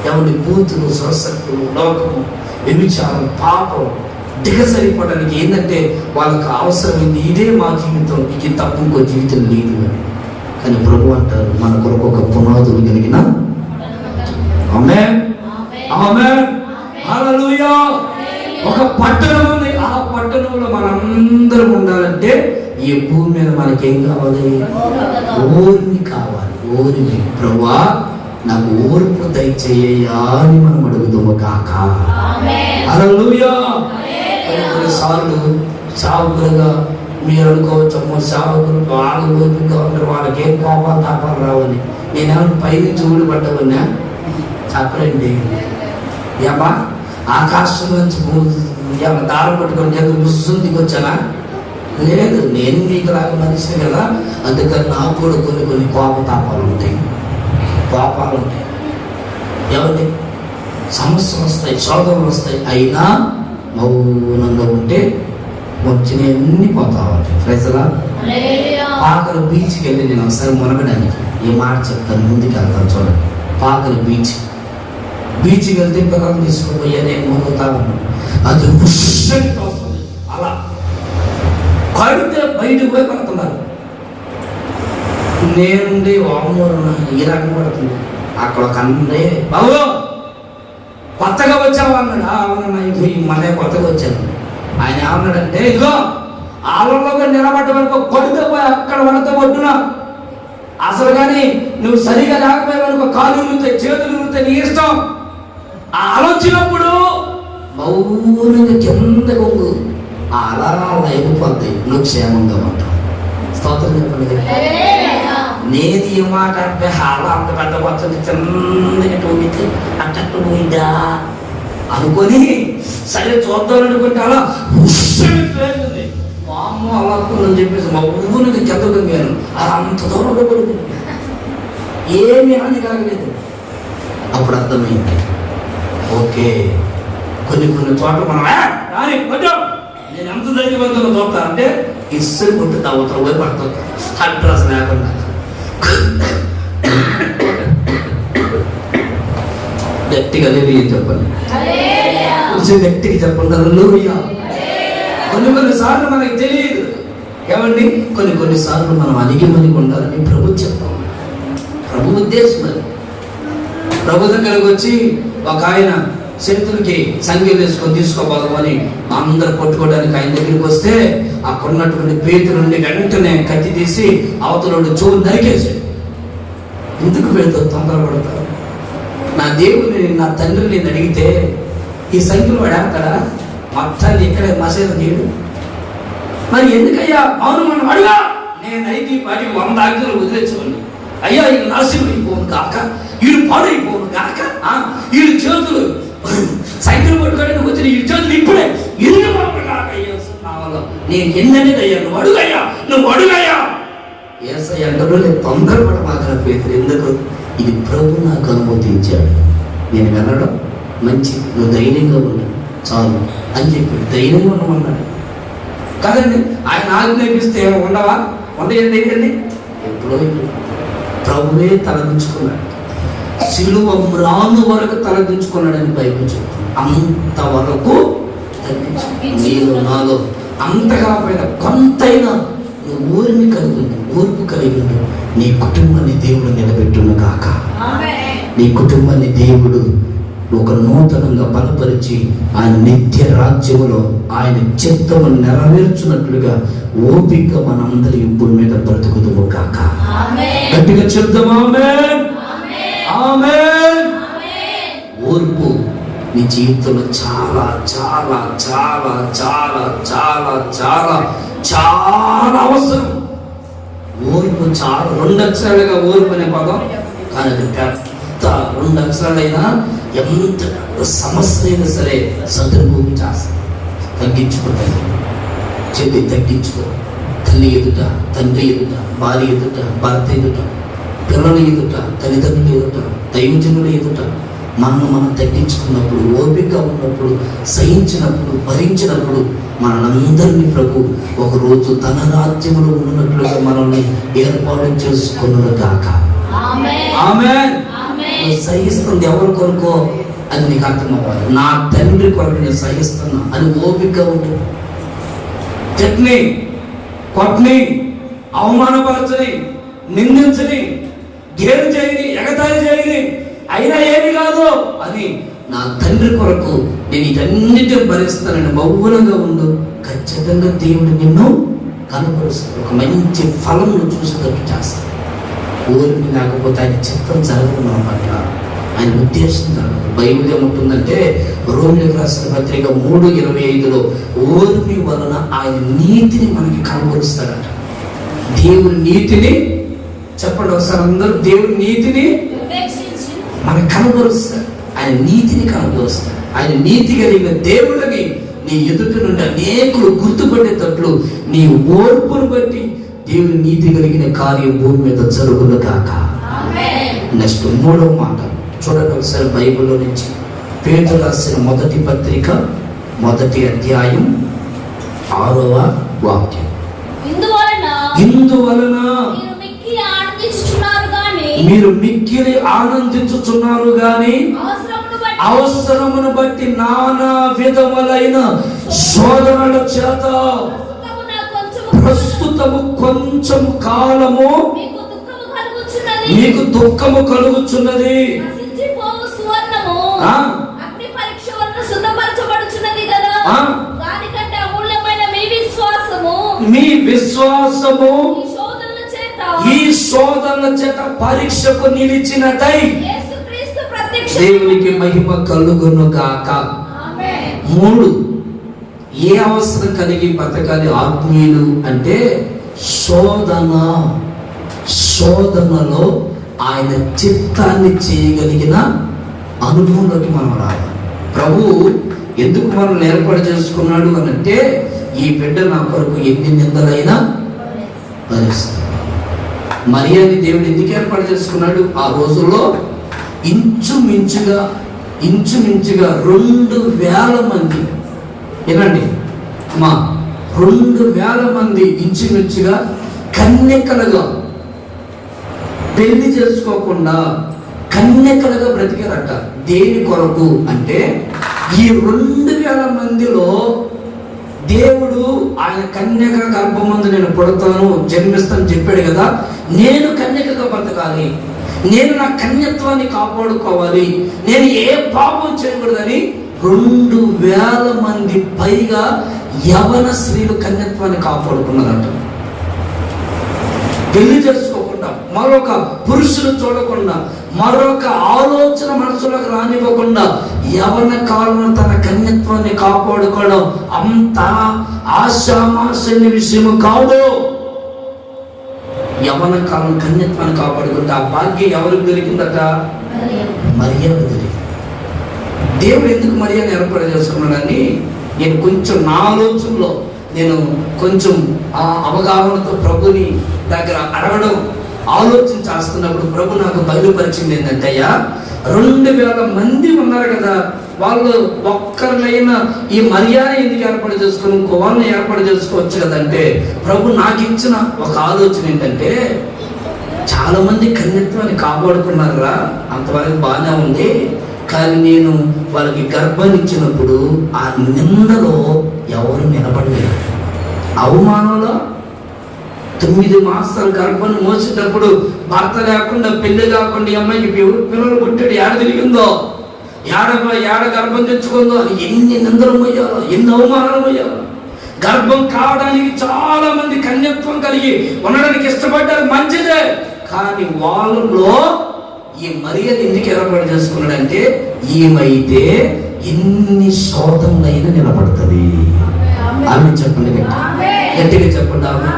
ఎవరి బూతులు, స్వశక్తులు, లోకము, వ్యభిచారం, పాపం దిగసరిపోవడానికి ఏంటంటే వాళ్ళకు అవసరమైంది ఇదే మా జీవితం, ఇది తప్ప ఇంకో జీవితం లేదు అని. కానీ ప్రభు అంటారు, మన కొరకు ఒక పునాదులు కలిగిన ఆమేన్, ఆమేన్, హల్లెలూయా ఒక పట్టణం ఉంది. ఆ పట్టణంలో మనందరం ఉండాలంటే ఈ భూమి మీద మనకేం కావాలి? ఓర్మి కావాలి. ఓర్మి. ప్రభువా నాకు ఓర్పు దయచేయ్యా అని మనం అడుగుదాము కాక. హల్లెలూయా. కొన్నిసార్లు సేవకులుగా మీరు అనుకోవచ్చమ్మో, సేవకులు బాగా ఓపికగా ఉంటారు, వాళ్ళకి ఏం కోపాలు తాపాలు రావని. నేనేమన్నా పైనుంచి ఊడిపడ్డవన్నా చెప్పరండి. ఏమా ఆకాశం నుంచి ఏమన్నా దారం పట్టుకొని కింద ముస్సుని దిగొచ్చానా? లేదు, నేను మీకు లాగా మనిషిని కదా. అందుకని నాకు కూడా కొన్ని కోపతాపాలు ఉంటాయి, కోపాలు ఉంటాయి. ఏమండి, సమస్యలు వస్తాయి, శోధనలు వస్తాయి. అయినా మౌనంగా ఉంటే వచ్చినవన్నీ పోతా ఉంటాయి. ప్రజల పాకల బీచ్కి వెళ్ళి నేను ఒకసారి మునగడానికి ఈ మాట చెప్తాను, ముందుకు వెళ్తాను. చూడండి, పాకల బీచ్కి వెళ్తే పిల్లలు తీసుకుపోయా నేను మునుగుతా ఉన్నాను. అది వస్తుంది, అలా కడితే బయటకు పోయి పడుతున్నారు. నేనుండి వామూరు ఈ రకం పడుతుంది. అక్కడ ఒక అన్నే, బాబు కొత్తగా వచ్చావా అన్నాడు. అవునన్నా, ఇప్పుడు మనే కొత్తగా వచ్చాను. ఆయన ఏమన్నాడంటే, ఇదిగో ఆలంలోకి నిలబడ్డ వరకు కొడితే పోయి అక్కడ పడితే వడ్డునా. అసలు కానీ నువ్వు సరిగా లేకపోయావనుకో కాలు ఉరుగుతాయి, చేతులు ఉరుగుతాయి, నీ ఇష్టం. ఆలోచినప్పుడు మౌనంగా కింద కొంగు అలా అయిపోద్ది, నువ్వు క్షేమంగా ఉంటావు. స్తోత్రం చెప్పండి. నేను ఈ మాట అంటే అలా అంత పెద్ద పచ్చడి చిన్నగా టోమికి అట్టట్టు పోయిందా అనుకొని సరే చూద్దాం అనుకుంటే అలా ఉస్తుంది. మా అమ్మ అలా అని చెప్పేసి మా ఊరికి కింద కొంగాను. అలా అంత దూరంలో పడుతుంది, ఏమీ హాని కలగలేదు. అప్పుడు అర్థమైంది, ఓకే కొన్ని చోట్ల మనం నేను ఎంత ధైర్యవంతులు చూస్తా అంటే ఇసురు కొట్టి తవ్వుతారు పోయి పడుతుంది అడ్రస్ లేకుండా. గట్టిగా లేదు చెప్పండి, కొంచెం గట్టిగా చెప్పండి. హల్లెలూయా. కొన్ని సార్లు మనకి తెలియదు ఏమండి, కొన్ని సార్లు మనం అలిగిమని ఉండాలని ప్రభు చెప్తాం. ప్రభు ఉద్దేశం అది. ప్రభు దగ్గరకు వచ్చి ఒక ఆయన చేతులకి సంఖ్యలు వేసుకొని తీసుకోబోదామని అందరు కొట్టుకోవడానికి ఆయన దగ్గరికి వస్తే అక్కడ ఉన్నటువంటి పేతుల నుండి వెంటనే కత్తి తీసి అవతల చోటు నరికేసాడు. ఎందుకు పేరుతో తొందరపడతారు? నా దేవుని నా తండ్రిని నేను అడిగితే ఈ సంఖ్యలు వాడేస్తాడా? మొత్తాన్ని ఇక్కడే మసేద తీయడు. మరి ఎందుకయ్యా? అవును మనం అడుగా. నేనైతే వాటికి 100 ఆజ్ఞలు వదిలేసుకోండి. అయ్యా ఇది నాశనం అయిపోను కాక, వీడు పాడైపోను కాక, వీడు చేతులు సైకిల్ పట్టుకోవడానికి వచ్చిన ఈ చేతులు ఇప్పుడే నేను ఎన్ననేది అయ్యా, నువ్వు అడుగయ్యా, నువ్వు అడుగయ్యా. ఏసయ్య అంటారు, నేను తొందరపడమాకన పేతురు. ఎందుకు? ఇది ప్రభు నాకు అనుమతించాడు, నేను వెళ్ళడం మంచిది, నువ్వు ధైర్యంగా ఉన్నాడు చాలు అని చెప్పి ధైర్యంగా ఉండమన్నాడు కదండి. ఆయన ఆజ్ఞాపిస్తే ఉండవా? ఉండేయండి ఏంటండి? ఎప్పుడో ప్రభువే తలదించుకున్నాడు, సిలువ మ్రాను వరకు తలదించుకున్నాడని బైబిల్ చెప్తుంది. అంతవరకు నీలో నాలో అంతగా పైన కొంతైనా నువ్వు ఊరిని కలిగి ఓర్పు కలిగి నీ కుటుంబాన్ని దేవుడు నిలబెట్టును కాక. నీ కుటుంబాన్ని దేవుడు ఒక నూతనంగా బలపరిచి ఆయన నిత్య రాజ్యములో ఆయన చిత్తము నెరవేర్చున్నట్లుగా ఓపిక మనందరి భూమి మీద బ్రతుకుదుము కాక. గట్టిగా చెప్దాం ఆమేన్, ఆమేన్. ఓర్పు నీ జీవితంలో చాలా చాలా చాలా చాలా చాలా చాలా చాలా అవసరం. ఓర్పు చాలా 2 అక్షరాలుగా ఓర్పు అనే పదం, కానీ అది పెద్ద 2 అక్షరాలైనా ఎంత సమస్య అయినా సరే సదుర్భూమి చేస్తాం. తగ్గించుకుంటాయి, చెల్లి తగ్గించుకో. తల్లి ఎదుట, తండ్రి ఎదుట, భార్య ఎదుట, భర్త ఎదుట, పిల్లల ఎదుట, తల్లిదండ్రుల ఎదుట, దైవజనుల ఎదుట మనం తగ్గించుకున్నప్పుడు, ఓపిక ఉన్నప్పుడు, సహించినప్పుడు, భరించినప్పుడు మనందరినీ ప్రభు ఒకరోజు తన రాజ్యంలో ఉన్నట్లుగా మనల్ని ఏర్పాటు చేసుకున్నాడు కాక. ఆమేన్. సహిస్తుంది ఎవరి కొరకు అది నీకు అర్థం అవ్వాలి. నా తండ్రి కొరకు నేను సహిస్తున్నా అని ఓపిక ఉంటుంది. చట్నీ కొట్ని, అవమానపరచని, నిందించని, గేరు చేయని, ఎగతాళి చేయని, అయినా ఏమి కాదు అని నా తండ్రి కొరకు నేను ఇటన్నిటిని భరిస్తానని మౌనంగా ఉండు. ఖచ్చితంగా దేవుడు నిన్ను కనపరుస్తాడు. ఒక మంచి ఫలం చూసేటట్టు చేస్తాడు. ఓర్మి లేకపోతే ఆయన చిత్తం జరగదు మన పట్ల, ఆయన ఉద్దేశం జరగదు. బైబిల్ ఏముంటుందంటే రోమిలకు రాసిన పత్రిక 3:25 ఓర్మి వలన ఆయన నీతిని మనకి కనపరుస్తాడట. దేవుని నీతిని చెప్పండి ఒకసారి అందరూ, దేవుని నీతిని ఉపేక్షించి మనకు కనపరుస్తాడు. ఆయన నీతిని కనపరుస్తాడు. ఆయన నీతి కలిగిన దేవుడిని నీ ఎదుటి నుండి అనేకులు గుర్తుపడేటట్లు నీ ఓర్పును బట్టి దేవుని నీతి కలిగిన కార్యం భూమి మీద జరుగును కాక. నెక్స్ట్ 3వ మాట చూడండి ఒకసారి బైబిల్లో నుంచి. పేతురు రాసిన మొదటి పత్రిక 1వ అధ్యాయం 6వ వాక్యం. ఇందువలన మీరు మిక్కిలి ఆనందించుచున్నారు గాని అవసరమును బట్టి నానా విధములైన శోధనల చేత ప్రస్తుతము కొంచెం కాలము మీకు దుఃఖము కలుగుచున్నది. మీ విశ్వాసము ఈ శోధనల చేత పరీక్షకు నిలిచినదై దేవునికి మహిమ కలుగును గాక. 3 ఏ అవసరం కలిగి బతకాలి ఆత్మీయులు అంటే శోధనలో ఆయన చిత్తాన్ని చేయగలిగిన అనుభవంలోకి మనం రావాలి. ప్రభు ఎందుకు మనం ఏర్పాటు చేసుకున్నాడు అని అంటే ఈ బిడ్డ నా కొరకు ఎన్ని నిందలైనా భరిస్తాడు. మరియాని దేవుడు ఎందుకు ఏర్పాటు చేసుకున్నాడు? ఆ రోజుల్లో ఇంచుమించుగా 2,000 మంది, ఏనండి మా 2,000 మంది ఇంచుమించుగా కన్యకలుగా పెళ్లి చేసుకోకుండా కన్యకలుగా బ్రతికారట. దేని కొరకు అంటే ఈ 2,000 మందిలో దేవుడు ఆయన కన్యక గర్భమందు నేను పుడతాను జన్మిస్తాను చెప్పాడు కదా. నేను కన్యకగా బ్రతకాలి, నేను నా కన్యత్వాన్ని కాపాడుకోవాలి, నేను ఏ పాపం చేయకూడదని 2,000 మంది పైగా యవన స్త్రీలు కన్యత్వాన్ని కాపాడుకున్నారట. పెళ్లి చేసుకోకుండా, మరొక పురుషులు చూడకుండా, మరొక ఆలోచన మనసులోకి రానివ్వకుండా యవన కాలంలో తన కన్యత్వాన్ని కాపాడుకోవడం అంత ఆశామాశైన విషయం కాదు. యవన కాలం కన్యత్వాన్ని కాపాడుకుంటే ఆ భాగ్యం ఎవరికి దొరికిందట? మరియకు దొరికింది. దేవుడు ఎందుకు మరియాని ఏర్పాటు చేసుకున్నాడని నేను కొంచెం నా ఆలోచనలో నేను కొంచెం ఆ అవగాహనతో ప్రభుని దగ్గర అడగడం ఆలోచన చేస్తున్నప్పుడు ప్రభు నాకు బయలుపరిచింది ఏంటంటే, అయ్యా 2,000 మంది ఉన్నారు కదా, వాళ్ళు ఒక్కరినైనా ఈ మరియాని ఎందుకు ఏర్పాటు చేసుకుని ఇంకోవాళ్ళని ఏర్పాటు చేసుకోవచ్చు కదంటే ప్రభు నాకు ఇచ్చిన ఒక ఆలోచన ఏంటంటే, చాలా మంది కన్యత్వాన్ని కాపాడుకున్నారా, అంతవరకు బాగానే ఉంది, కానీ నేను వాళ్ళకి గర్భాన్నిచ్చినప్పుడు ఆ నిందలో ఎవరు నిలబడలేదు. అవమానంలో 9 మాసాలు గర్భాన్ని మోసేటప్పుడు భర్త లేకుండా పెళ్లి కాకుండా ఈ అమ్మాయికి పిల్లలు పుట్టాడు, ఏడ తిరిగిందో, ఏడ గర్భం తెచ్చుకుందో అని ఎన్ని నిందలు మోయాలో, ఎన్ని అవమానాలు మోయాలో. గర్భం కావడానికి చాలా మంది కన్యత్వం కలిగి ఉండడానికి ఇష్టపడ్డారు, మంచిదే. కానీ వాళ్ళలో ఈ మరియని ఎందుకు ఏర్పాటు చేసుకున్నాడంటే, ఈమైతే ఎన్ని శోధనలైనా నిలబడుతుంది. ఆమె చెప్పండి, గట్టిగా చెప్పండి. ఆమె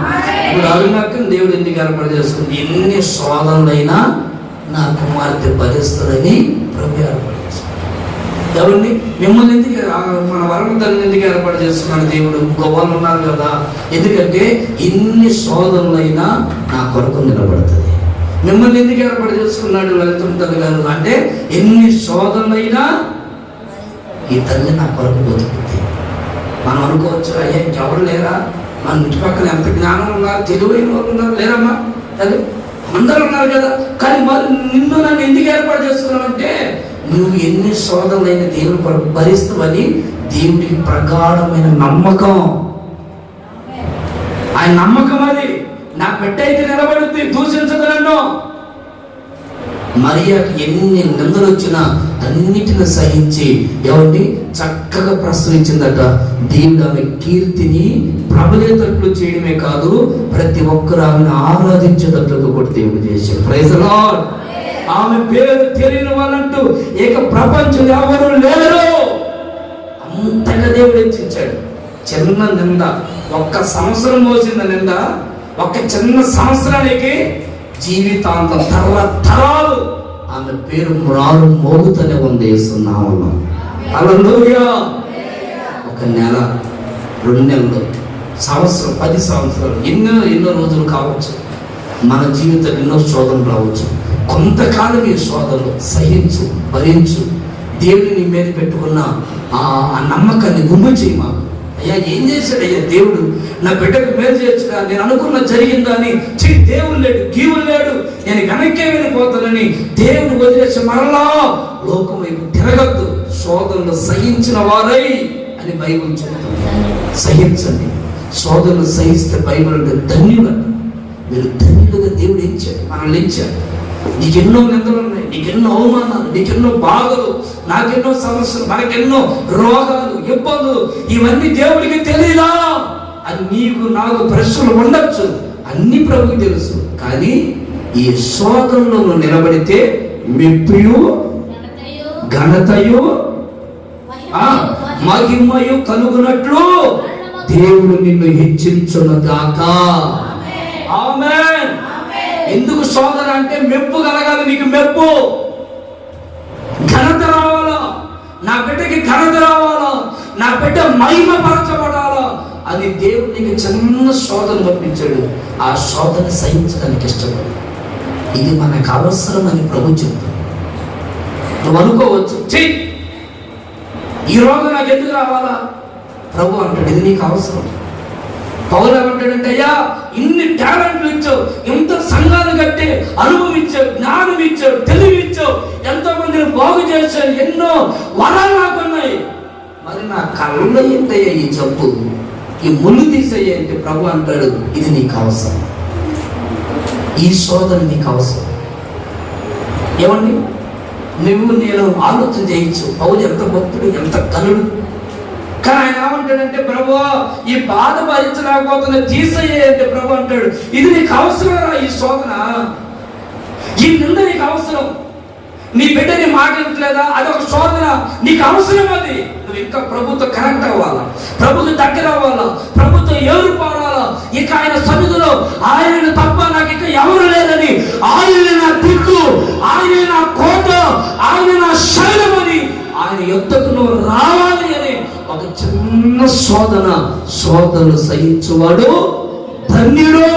ఇప్పుడు అరుణాకం దేవుడు ఎందుకు ఏర్పాటు చేసుకుంది? ఎన్ని శోధనలైనా నా కుమార్తె భరిస్తుందని ప్రభు ఏర్పాటు చేసుకున్నాడు. ఎవరిని? మిమ్మల్ని ఎందుకు, మన వరం తల్లిని ఎందుకు ఏర్పాటు చేసుకున్నాడు దేవుడు? గొప్పలు ఉన్నారు కదా, ఎందుకంటే ఎన్ని శోధనలైనా నా కొరకు నిలబడుతుంది. మిమ్మల్ని ఎందుకు ఏర్పాటు చేసుకున్నాడు లలితమ్మ తల్లి గారు అంటే, ఎన్ని శోధనలైనా ఈ తల్లి నా కొరకు బతుకుతుంది. మనం అనుకోవచ్చు, అయ్యా ఇంకెవరు లేరా, మన ఇంటి పక్కన ఎంత జ్ఞానం ఉన్నారు, తెలివైన వాళ్ళు ఉన్నారు, లేరమ్మా తల్లి, అందరూ ఉన్నారు కదా. కానీ మరి నిన్ను నన్ను ఎందుకు ఏర్పాటు చేసుకున్నావంటే, నువ్వు ఎన్ని శోధనలైన దేవుని కొరకు భరిస్తావని దేవుడికి ప్రగాఢమైన నమ్మకం. ఆయన నమ్మకం అది. నా బిడ్డ అయితే నిలబడుద్ది, దూషించదు నన్ను. మరియాకి ఎన్ని నిందలు వచ్చినా అన్నిటిని సహించి ఏమండి చక్కగా ప్రసవించిందట. దేవుడు ఆమె కీర్తిని ప్రబలేటట్లు చేయడమే కాదు, ప్రతి ఒక్కరు ఆమెను ఆరాధించేటట్లుగా కూడా దేవుడు చేశాడు. Praise the Lord. ఆమె పేరు తెలియని వాళ్ళంటూ ఏక ప్రపంచం ఎవరు లేరు. అంతగా దేవుడు హెచ్చించాడు. చిన్న నింద, ఒక్క సంవత్సరం మోసిన నింద, ఒక చిన్న సంవత్సరానికి జీవితాంతం తరతరాలు ఆమె పేరు మ్రారు మోగుతూనే ఉంది యేసునామములో. హల్లెలూయా. ఒక నెల, 2 నెలలు, సంవత్సరం, 10 సంవత్సరాలు, ఎన్నో రోజులు కావచ్చు. మన జీవితంలో ఎన్నో శోధనలు రావచ్చు. కొంతకాలం ఈ శోధనలు సహించు, భరించు. దేవుని నీ మీద పెట్టుకున్న ఆ నమ్మకాన్ని గుమ్ము చేయి. మాకు అయ్యా ఏం చేశాడయ్యా దేవుడు, నా బిడ్డకు మేలు చేయొచ్చుగా, నేను అనుకున్న జరిగిందా అని దేవుడు లేడు, గీవులు లేడు, నేను వెనక్కే వెళ్ళిపోతానని దేవుడు వదిలేసి మరలా లోకం వైపు తిరగద్దు, శోధనలు సహించిన వారై అని బైబిల్ చెబుతుంది. సహించండి. శోధనలు సహిస్తే బైబిల్ అంటే ధన్యులంట. మీరు ధన్యులుగా దేవుడు ఇచ్చాడు, మనల్ని ఇచ్చాడు. నీకెన్నో నిందలు ఉన్నాయి, నీకెన్నో అవమానాలు, నీకెన్నో బాధలు, నాకెన్నో సమస్యలు, మనకెన్నో రోగాలు, ఇబ్బందులు. ఇవన్నీ దేవుడికి తెలియదా అని నీకు నాకు ప్రశ్నలు ఉండొచ్చు. అన్ని ప్రభుకి తెలుసు. కానీ ఈ శోధనలో నువ్వు నిలబడితే మెప్పియు, ఘనతయు, మహిమయు కలుగునట్లు దేవుడు నిన్ను హెచ్చించునుగాక. ఆమేన్. ఎందుకు శోధన అంటే మెప్పు కలగాలి. నీకు మెప్పు, ఘనత రావాలా, నా బిడ్డకి ఘనత రావాలా, నా బిడ్డ మహిమ పరచబడాలా అని దేవుడు నీకు చిన్న శోధన పంపించాడు. ఆ శోధన సహించడానికి ఇష్టపడు. ఇది మనకు అవసరమని ప్రభు చెప్తాడు. నువ్వు అనుకోవచ్చు, చెయ్యి, ఈ రోగం నాకు ఎందుకు రావాలా? ప్రభు అంటాడు ఇది నీకు అవసరం. పౌలు ఏమంటాడంటే, అయ్యా ఇన్ని టాలెంట్లు ఇచ్చావు, ఎంత సంఘాలు కట్టి అనుభవం ఇచ్చావు, జ్ఞానం ఇచ్చావు, తెలివి ఇచ్చావు, ఎంతో మందిని బాగు చేశావు, ఎన్నో వరాలు నాకున్నాయి, మరి నా కళ్ళలో ఏంటయ్యా ఈ జబ్బు, ఈ ముళ్ళు తీసేయ్యా అంటే ప్రభు అంటాడు ఇది నీకు అవసరం. ఈ శోధన నీకు అవసరం. ఏమండి, నువ్వు నేను ఆలోచన చేయొచ్చు, పౌలు ఎంత భక్తుడు, ఎంత కనుడు. కానీ ఆయన ఏమంటాడంటే, ప్రభు ఈ బాధ భరించలేకపోతున్నా తీసేయ్యే అంటే ప్రభు అంటాడు ఇది నీకు అవసరమా? ఈ శోధన, ఈ నింద నీకు అవసరం. నీ బిడ్డని మాట్లాడట్లేదా, అదొక శోధన, నీకు అవసరం. అది నువ్వు ఇంకా ప్రభుతో కనెక్ట్ అవ్వాలా, ప్రభుకి దగ్గర అవ్వాలా, ప్రభుతో ఏరుకోవాలా. ఇక ఆయన సన్నిధిలో ఆయనను తప్ప నాకు ఇక ఎవరు లేదని, ఆయన నా దిక్కు, ఆయన నా కోట, ఆయన నా శైలమని, ఆయన యుద్ధకు నువ్వు రావాలి అని ఒక చిన్న శోధనలు సహించువాడు ధన్యుడు.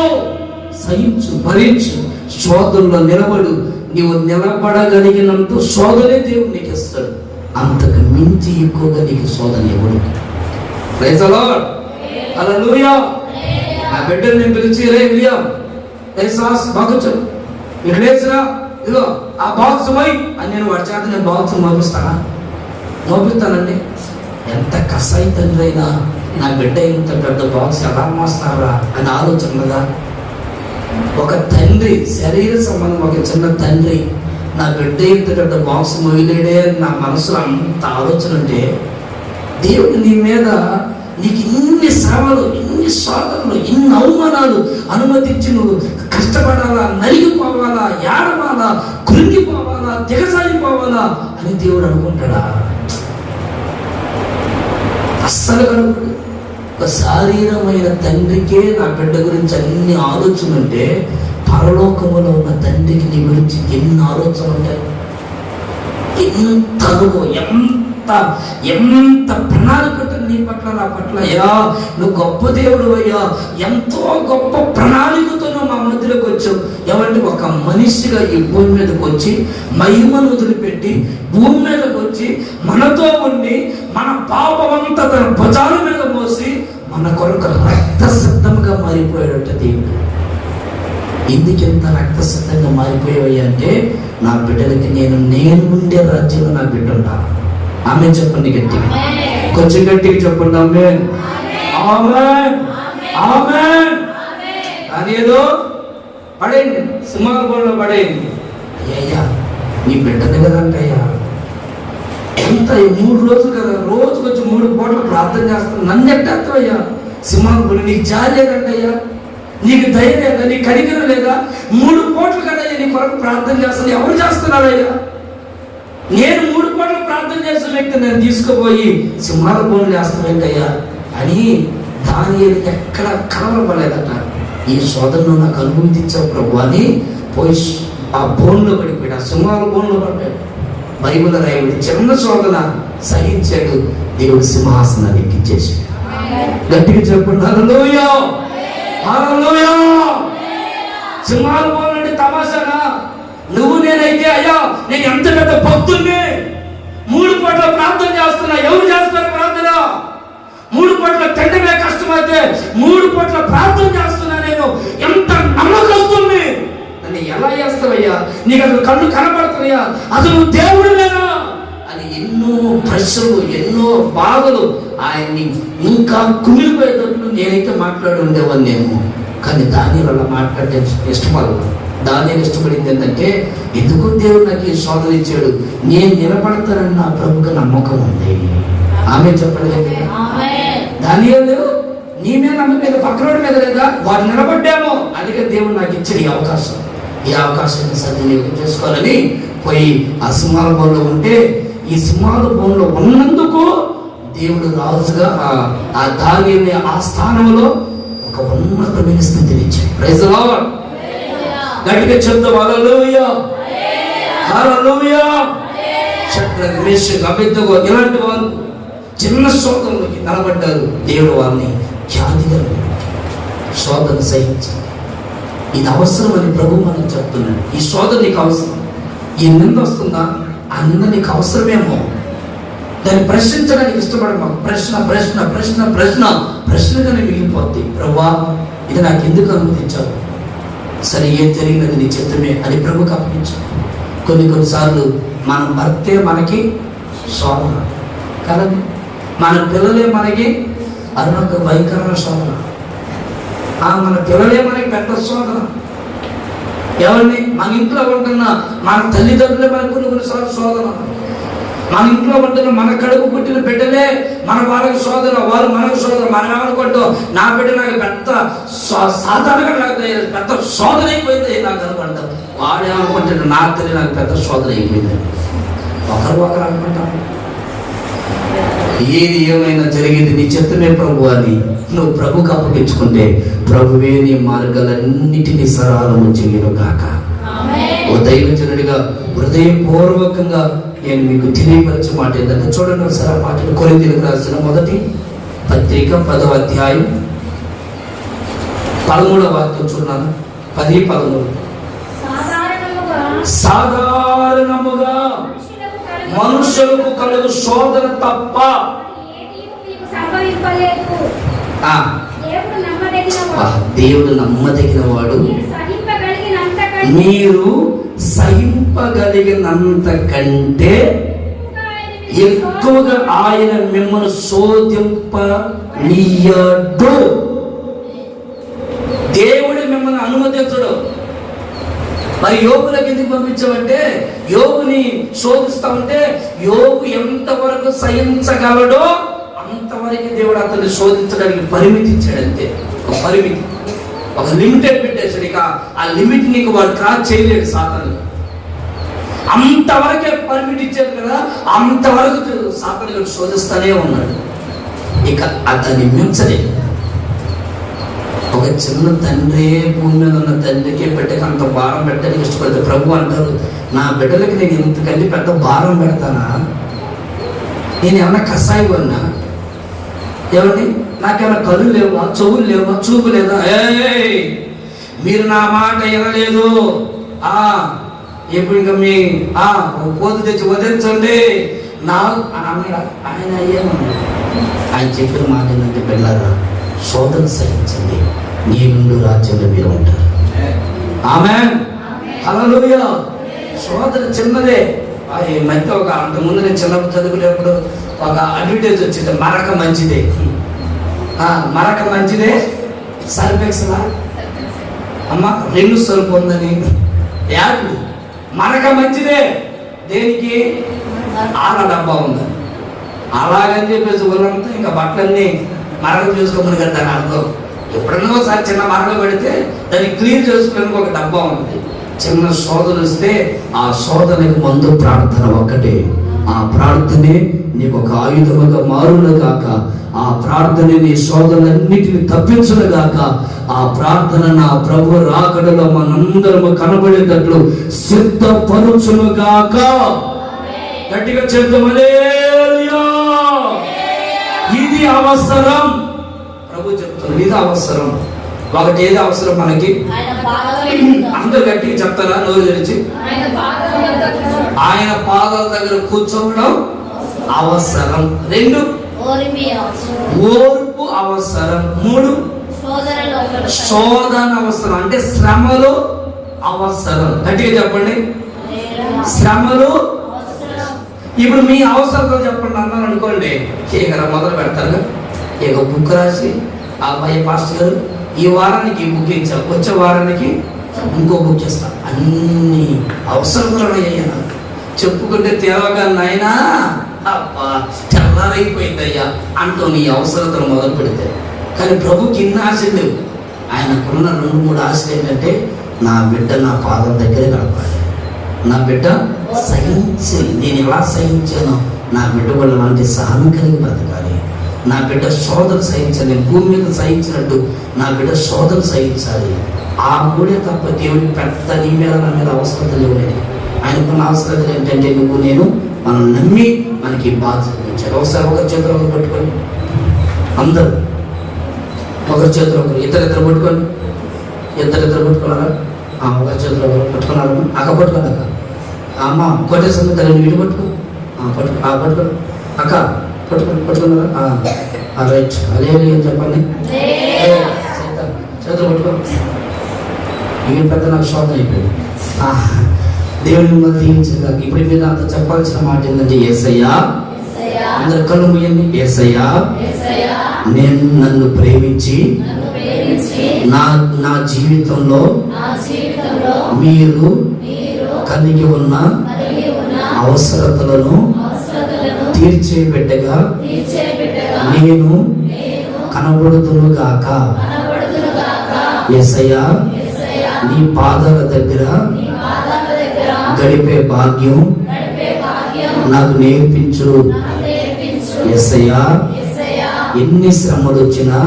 సహించు, భరించు, శోధనలో నిలబడు. నీవు నిలబడగలిగినంత శోధనే దేవుడు నీకు ఇస్తాడు. అంతకు మించి ఎక్కువగా నీకు శోధన ఇవ్వడు. Praise the lord. హల్లెలూయా. నా బిడ్డని నేను పిలిచి, రే విలియం, బాగుంచు, ఇక్కడ లేచురా, ఇదిగో ఆ బాక్స్ పోయి అని నేను వాడి చేత నేను బాక్స్ మోపిస్తానా? మోపిస్తానండి. ఎంత కసాయి తండ్రి అయినా నా బిడ్డ ఇంత పెద్ద బాక్స్ ఎలా మోస్తారా అని ఆలోచన కదా. ఒక తండ్రి, శరీర సంబంధం ఒక చిన్న తండ్రి నా బిడ్డ ఇంత పెద్ద బాక్స్ మోయలేడే అని నా మనసులో అంత ఆలోచన ఉంటే, దేవుడు నీ మీద నీకు ఇన్ని శ్రమలు, ఇన్ని శోధనలు, ఇన్ని అవమానాలు అనుమతించి నువ్వు కష్టపడాలా, నలిగిపోవాలా, ఏడవాలా, కృంగిపోవాలా, దిగజారిపోవాలా అని దేవుడు అనుకుంటాడా? అస్సలు కనుక ఒక శారీరమైన తండ్రికే నా బిడ్డ గురించి అన్ని ఆలోచనలు ఉంటే, పరలోకములో ఉన్న తండ్రికి నీ గురించి ఎన్ని ఆలోచనలు ఉంటాయి. ఎంత అనుభవం, ఎంత ప్రణాళిక ఉంటుంది నీ పట్ల, నా పట్ల. అయ్యా నువ్వు గొప్ప దేవుడు అయ్యా, ఎంతో గొప్ప ప్రణాళికతో నువ్వు మా మధ్యలోకి వచ్చావు. ఏమంటే ఒక మనిషిగా ఈ భూమి మీదకి వచ్చి మహిమను వదిలిపెట్టి భూమి మీదకి వచ్చి మనతో ఉండి మన పాపమంతా తన భుజాల మీద మోసి మన కొరకు రక్త సిద్ధంగా మారిపోయాడట దేవుడు. ఎందుకెంత రక్త సిద్ధంగా మారిపోయాయి అంటే, నా బిడ్డలకి నేను ఉండే రాజ్యంలో నా బిడ్డ ఉండాలి. ఆమె చెప్పండి గట్టిగా, కొంచెం గట్టిగా చెప్పండి. ఆమేన్, ఆమేన్, ఆమేన్. కానీ ఏదో పడేయండి, సింహాల గోడలో పడేయండి. అయ్యా నీ బిడ్డనే కదంటయ్యా. ఎంత 3 రోజులు కదా, రోజుకు వచ్చి 3 పూటలు ప్రార్థన చేస్తాను, నన్ను ఎట్టేస్తావయ్యా సింహాలు, నీకు జాలి లేదంటయ్యా, నీకు దయ లేదా, నీకు కనికరం లేదా? 3 పూటలు కదయ్యా నీ కొరకు ప్రార్థన చేస్తాను, ఎవరు చేస్తున్నారయ్యా? నేను 3 పూటలు ప్రార్థన చేసిన వ్యక్తి నేను తీసుకుపోయి సింహాల బోన్లు చేస్తావేంటయ్యా అని దానియేలు ఎక్కడ కలవరపడలేదట. ఈ శోధనను నాకు అనుభూతించావు ప్రభు అని పోయి ఆ బోన్లో పడిపోయాడు, ఆ సింహాల బోన్లో పడ్డాడు. బైబిల్ రాయబడి చిన్న శోధన సహించాడు, దేవుడు సింహాసనాన్ని ఎక్కించేసాడు. గట్టిగా చెప్పండి హల్లెలూయా, హల్లెలూయా. సింహాల బోన్ అంటే తమాషానా? నువ్వు నేనైతే అయ్యా నేను ఎంత పెద్ద భక్తుడిని, 3 పూటల ప్రార్థన చేస్తున్నా. ఎవరు చేస్తారు ప్రార్థన? 3 పూటల తిండమే కష్టమైతే 3 పూటల ప్రార్థన చేస్తున్నా. నేను ఎంత నమ్మకస్తుని, నన్ను ఎలా చేస్తావయ్యా? నీకు అసలు కళ్ళు కనపడుతున్నాయా? అసలు నువ్వు దేవుడు లేదా అని ఎన్నో ప్రశ్నలు, ఎన్నో బాధలు ఆయన్ని ఇంకా కుమిలిపోయేటట్లు నేనైతే మాట్లాడి ఉండేవాడినేమో. కానీ దానియేలు అలా మాట్లాడే ఇష్టపడదు. దానియేలు ఇష్టపడింది ఏంటంటే, ఎందుకు దేవుడు నాకు ఈ శోధన ఇచ్చాడు, నేను నిలబడతానని నా ప్రభుకు నమ్మకం ఉంది. ఆమె చెప్పలేదు. దానియేలు నీ మీద నమ్మకం మీద పక్కనోడి మీద లేదా? వాడు నిలబడ్డామో, అందుకే దేవుడు నాకు ఇచ్చాడు ఈ అవకాశాన్ని సద్వినియోగం చేసుకోవాలని పోయి ఆ సింహాల బోన్లో ఉంటే, ఈ సింహాల బోన్లో ఉన్నందుకు దేవుడు రాజుగా ఆ దానియేలుని ఆ స్థానంలో ఒక ఉన్నతమైన స్థితిని ఇచ్చాడు. Praise the Lord. గట్టిగా చెప్తాం హల్లెలూయా, హల్లెలూయా. షద్రక్, మేషక్, అబేద్నెగో ఇలాంటి వాళ్ళు చిన్న శోధనలోకి నిలబడ్డారు. దేవుడు వాళ్ళని ఖ్యాతిగా శోధన సహించారు. ఇది అవసరం అని ప్రభు మనకు చెప్తున్నాడు. ఈ శోధన నీకు అవసరం. ఈ నింద వస్తుందా? ఆ నింద నీకు అవసరమేమో. దాన్ని ప్రశ్నించడానికి ఇష్టపడమా? ప్రశ్న ప్రశ్న ప్రశ్న ప్రశ్న ప్రశ్నగానే మిగిలిపోద్ది. ప్రభువా ఇది నాకు ఎందుకు అనుమతించావు? సరే, ఏం జరిగినది నీ చిత్తమే అని ప్రభుకి అప్పగించావు. కొన్నిసార్లు మన భర్తే మనకి శోధన కదండి, మన పిల్లలే మనకి అరుణక భయంకరమైన శోధన, మన పిల్లలే మనకి పెద్ద శోధన. ఎవరిని? మన ఇంట్లో ఉంటున్న మన తల్లిదండ్రులే మనకు కొన్నిసార్లు శోధన. మన ఇంట్లో ఉంటున్న మన కడుపు పుట్టిన బిడ్డలే మన వాళ్ళకి శోధన, వాళ్ళు మనకు శోధన. మనం ఏమనుకుంటాం, నా బిడ్డ నాకు పెద్ద సాధారణంగా నాకు పెద్ద శోధన అయిపోయింది నాకు అనుకుంటాం. వాడు ఏమనుకుంటాడు, నా తల్లి నాకు పెద్ద శోధన అయిపోయింది. ఒకరు అనుకుంటాం. ఏది ఏమైనా జరిగింది నీ చిత్తమే ప్రభు అని నువ్వు ప్రభుకు అప్పగించుకుంటే ప్రభువే నీ మార్గాలన్నిటినీ సరళము చేయను గాక. ఓ దైవజనుడిగా హృదయపూర్వకంగా నేను మీకు తెలియపరిచే మాట ఏంటంటే, చూడండి ఒకసారి ఆ మాటను. కొరింథీయులకు రాసిన మొదటి పత్రిక 10వ అధ్యాయం 13వ వాక్యం చూడాలి. 10:13. సాధారణముగా మనుషులకు కలుగు శోధన తప్ప దేవుడు నమ్మదగిన వాడు. మీరు సహింపగలిగినంత కంటే ఎక్కువగా ఆయన మిమ్మల్ని శోధింపనీయడు. దేవుడు మిమ్మల్ని అనుమతించడు. మరి యోగులకు ఎందుకు పంపించామంటే, యోగుని శోధిస్తా ఉంటే యోగు ఎంతవరకు సహించగలడో అంతవరకు దేవుడు అతన్ని శోధించడానికి పరిమితి ఇచ్చాడు. అంతే, ఒక పరిమితి, ఒక లిమిటెడ్ పెట్టేసాడు. ఇక ఆ లిమిట్ నీకు వాడు క్రాస్ చేయలేడు సాతాను. అంతవరకే పర్మిట్ ఇచ్చాడు కదా, అంతవరకు సాతాను శోధిస్తానే ఉన్నాడు. ఇక అతన్ని మించలేదు. ఒక చిన్న తండ్రి భూమి మీద ఉన్న తండ్రికి బిడ్డకి అంత భారం పెట్టడానికి ఇష్టపడితే ప్రభు అంటారు, నా బిడ్డలకి నేను ఇంతకంటే పెద్ద భారం పెడతానా? నేను ఏమన్నా కషాయి కొన్నా? ఏమండి, నాకేమైనా కళ్ళు లేవా, చెవులు లేవా, చూపు లేదా? మీరు నా మాట వినలేదు, ఇప్పుడు ఇంకా మీ కోత తెచ్చి వదిలించండి నా అన్నాడు ఆయన. అయ్యేమన్నా ఆయన చెప్పిన మాట ఏంటంటే, పిల్లరా శోధన సహించండి, నీ నుండి రాజ్యంలో మీరు ఉంటారు. ఆమేన్, హల్లెలూయా. శోధన చిన్నదే. ఈ మధ్య ఒక అంతకుముందు నేను చిన్నప్పుడు చదువుకునేప్పుడు ఒక అడ్వర్టైజ్ వచ్చింది, మరక మంచిదే, మరక మంచిదే, సర్ఫెక్స్లా అమ్మ 2 సరుపు ఉందని యాడ్. మరక మంచిదే, దేనికి? ఆల డబ్బా ఉంది. అలాగని చెప్పేసి ఊళ్ళంతా ఇంకా బట్టలన్నీ మరకలు చేసుకోమని కదా దాని అర్థం. ఎప్పుడన్నా ఒకసారి చిన్న మరకలు పెడితే దాన్ని క్లీన్ చేసుకోవడానికి ఒక డబ్బా ఉంటుంది. చిన్న శోధన వస్తే ఆ శోధనకి మందు ప్రార్థన ఒక్కటే. ఆ ప్రార్థనే నీకు ఒక ఆయుధముగా మారును గాక. ఆ ప్రార్థన నీ శోధనన్నిటిని తప్పించును గాక. ఆ ప్రార్థన నా ప్రభు రాకడలో మనందరము కనబడేటట్లు సిద్ధపరుచును గాక. గట్టిగా చెప్తామనే ఇది అవసరం. ప్రభు చెప్తాను ఇది అవసరం. ఒకటి ఏది అవసరం మనకి? అందరు గట్టిగా చెప్తారా నోరు తెరిచి? ఆయన పాదాల దగ్గర కూర్చోవడం అవసరం. 2 ఓర్పు అవసరం. 3 శోధన అవసరం. అంటే శ్రమలు అవసరం. గట్టిగా చెప్పండి, శ్రమలు. ఇప్పుడు మీ అవసరంతో చెప్పండి అన్నాను అనుకోండి, ఇక మొదలు పెడతారు. ఇక బుక్ రాసి ఆ పై పాస్టర్ గారు ఈ వారానికి బుక్ ఇచ్చారు, వచ్చే వారానికి ఇంకో బుక్ చేస్తా. అన్ని అవసరములు అయ్యా చెప్పుకుంటే తేవగా నాయనా అబ్బా తెల్లారైపోయిందయ్యా అంటూ నీ అవసరతను మొదలు పెడితే. కానీ ప్రభుకి ఇన్ని ఆశలు లేవు. ఆయనకున్న 2-3 ఆశలు ఏంటంటే నా బిడ్డ నా పాదం దగ్గర గడపాలి, నా బిడ్డ సహించి నేను ఎలా సహించానో నా బిడ్డ వాళ్ళ లాంటి సహనం కలిగి బ్రతకాలి, నా బిడ్డ శోధన సహించాలి, భూమి మీద సహించినట్టు నా బిడ్డ శోధన సహించాలి. ఆ 3 తప్ప దేవుడికి పెద్ద నీ మీద నా మీద అవసరం లేవు. ఆయనకున్న అవసరం ఏంటంటే నువ్వు నేను మనం నమ్మి మనకి బాధ్యత ఇచ్చారు. ఒకసారి ఒకరి చేతిలో ఒకరు పట్టుకొని, అందరూ ఒకరి చేతిలో ఒకరు, ఇద్దరు పట్టుకొని, ఇద్దరు పట్టుకున్నారా? ఒకరి చేతిలో ఒకరు పట్టుకున్నారా? అక్క పట్టుకోండి. అమ్మ కొట్టేస్తుంది కదా, ఇటు పట్టుకో, పట్టుకో అక్క, పట్టుకున్నారా? రైట్, అదే అని చెప్పండి. చేతులు పట్టుకో. ఇవి పెద్ద నాకు శోధన అయిపోయింది. దేవుని మిమ్మల్ని దీవించగా. ఇప్పుడు మీద అంత చెప్పాల్సిన మాట ఏంటంటే యేసయ్యా, అందరు కళ్ళు మూయండి. యేసయ్యా, నేను నన్ను ప్రేమించి నా జీవితంలో మీరు కలిగి ఉన్న అవసరతలను తీర్చే బిడ్డగా నేను కనబడుతును గాక. యేసయ్యా, నీ పాదాల దగ్గర గడిపే భాగ్యం నాకు నేర్పించు. యేసయ్యా, ఎన్ని శ్రమలు వచ్చినా,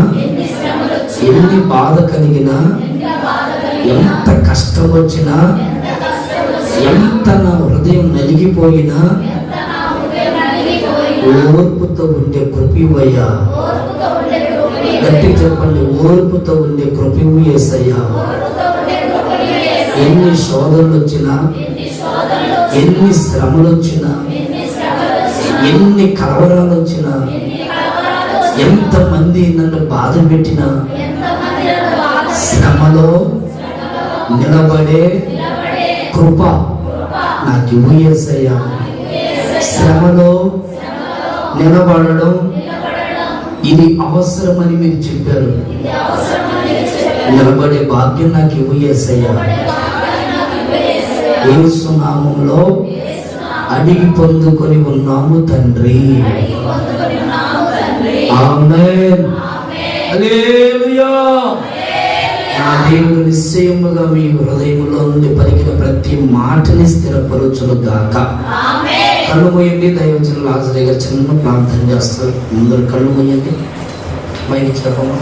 ఎన్ని బాధ కలిగినా, ఎంత కష్టం వచ్చినా, ఎంత నా హృదయం నలిగిపోయినా ఓర్పుతో ఉండే కృపవయ్యా. గట్టి చెప్పండి, ఓర్పుతో ఉండే కృపవు యేసయ్యా. ఎన్ని శోధనలు వచ్చినా, ఎన్ని శ్రమలు వచ్చినా, ఎన్ని కలవరాలు వచ్చినా, ఎంతమంది నన్ను బాధ పెట్టినా, శ్రమలో నిలబడే కృప నాకు ఇవ్వు యేసయ్యా. శ్రమలో నిలబడడం ఇది అవసరమని మీరు చెప్పారు. నిలబడే భాగ్యం నాకు ఇవ్వు యేసయ్యా. యేసు నామములో అడిగి పొందుకొని ఉన్నాము తండ్రి. ఆమేన్. హల్లెలూయా. నా దేవుడు నిశ్చయముగా మీ హృదయంలో నుండి పలికిన ప్రతి మాటని స్థిరపరచును గాక. కళ్ళు మూయండి. దైవజనులు లాజరు గారు చిన్న ప్రార్థన చేస్తారు. అందరూ కళ్ళు మూయండి. మైకి చెప్పమా.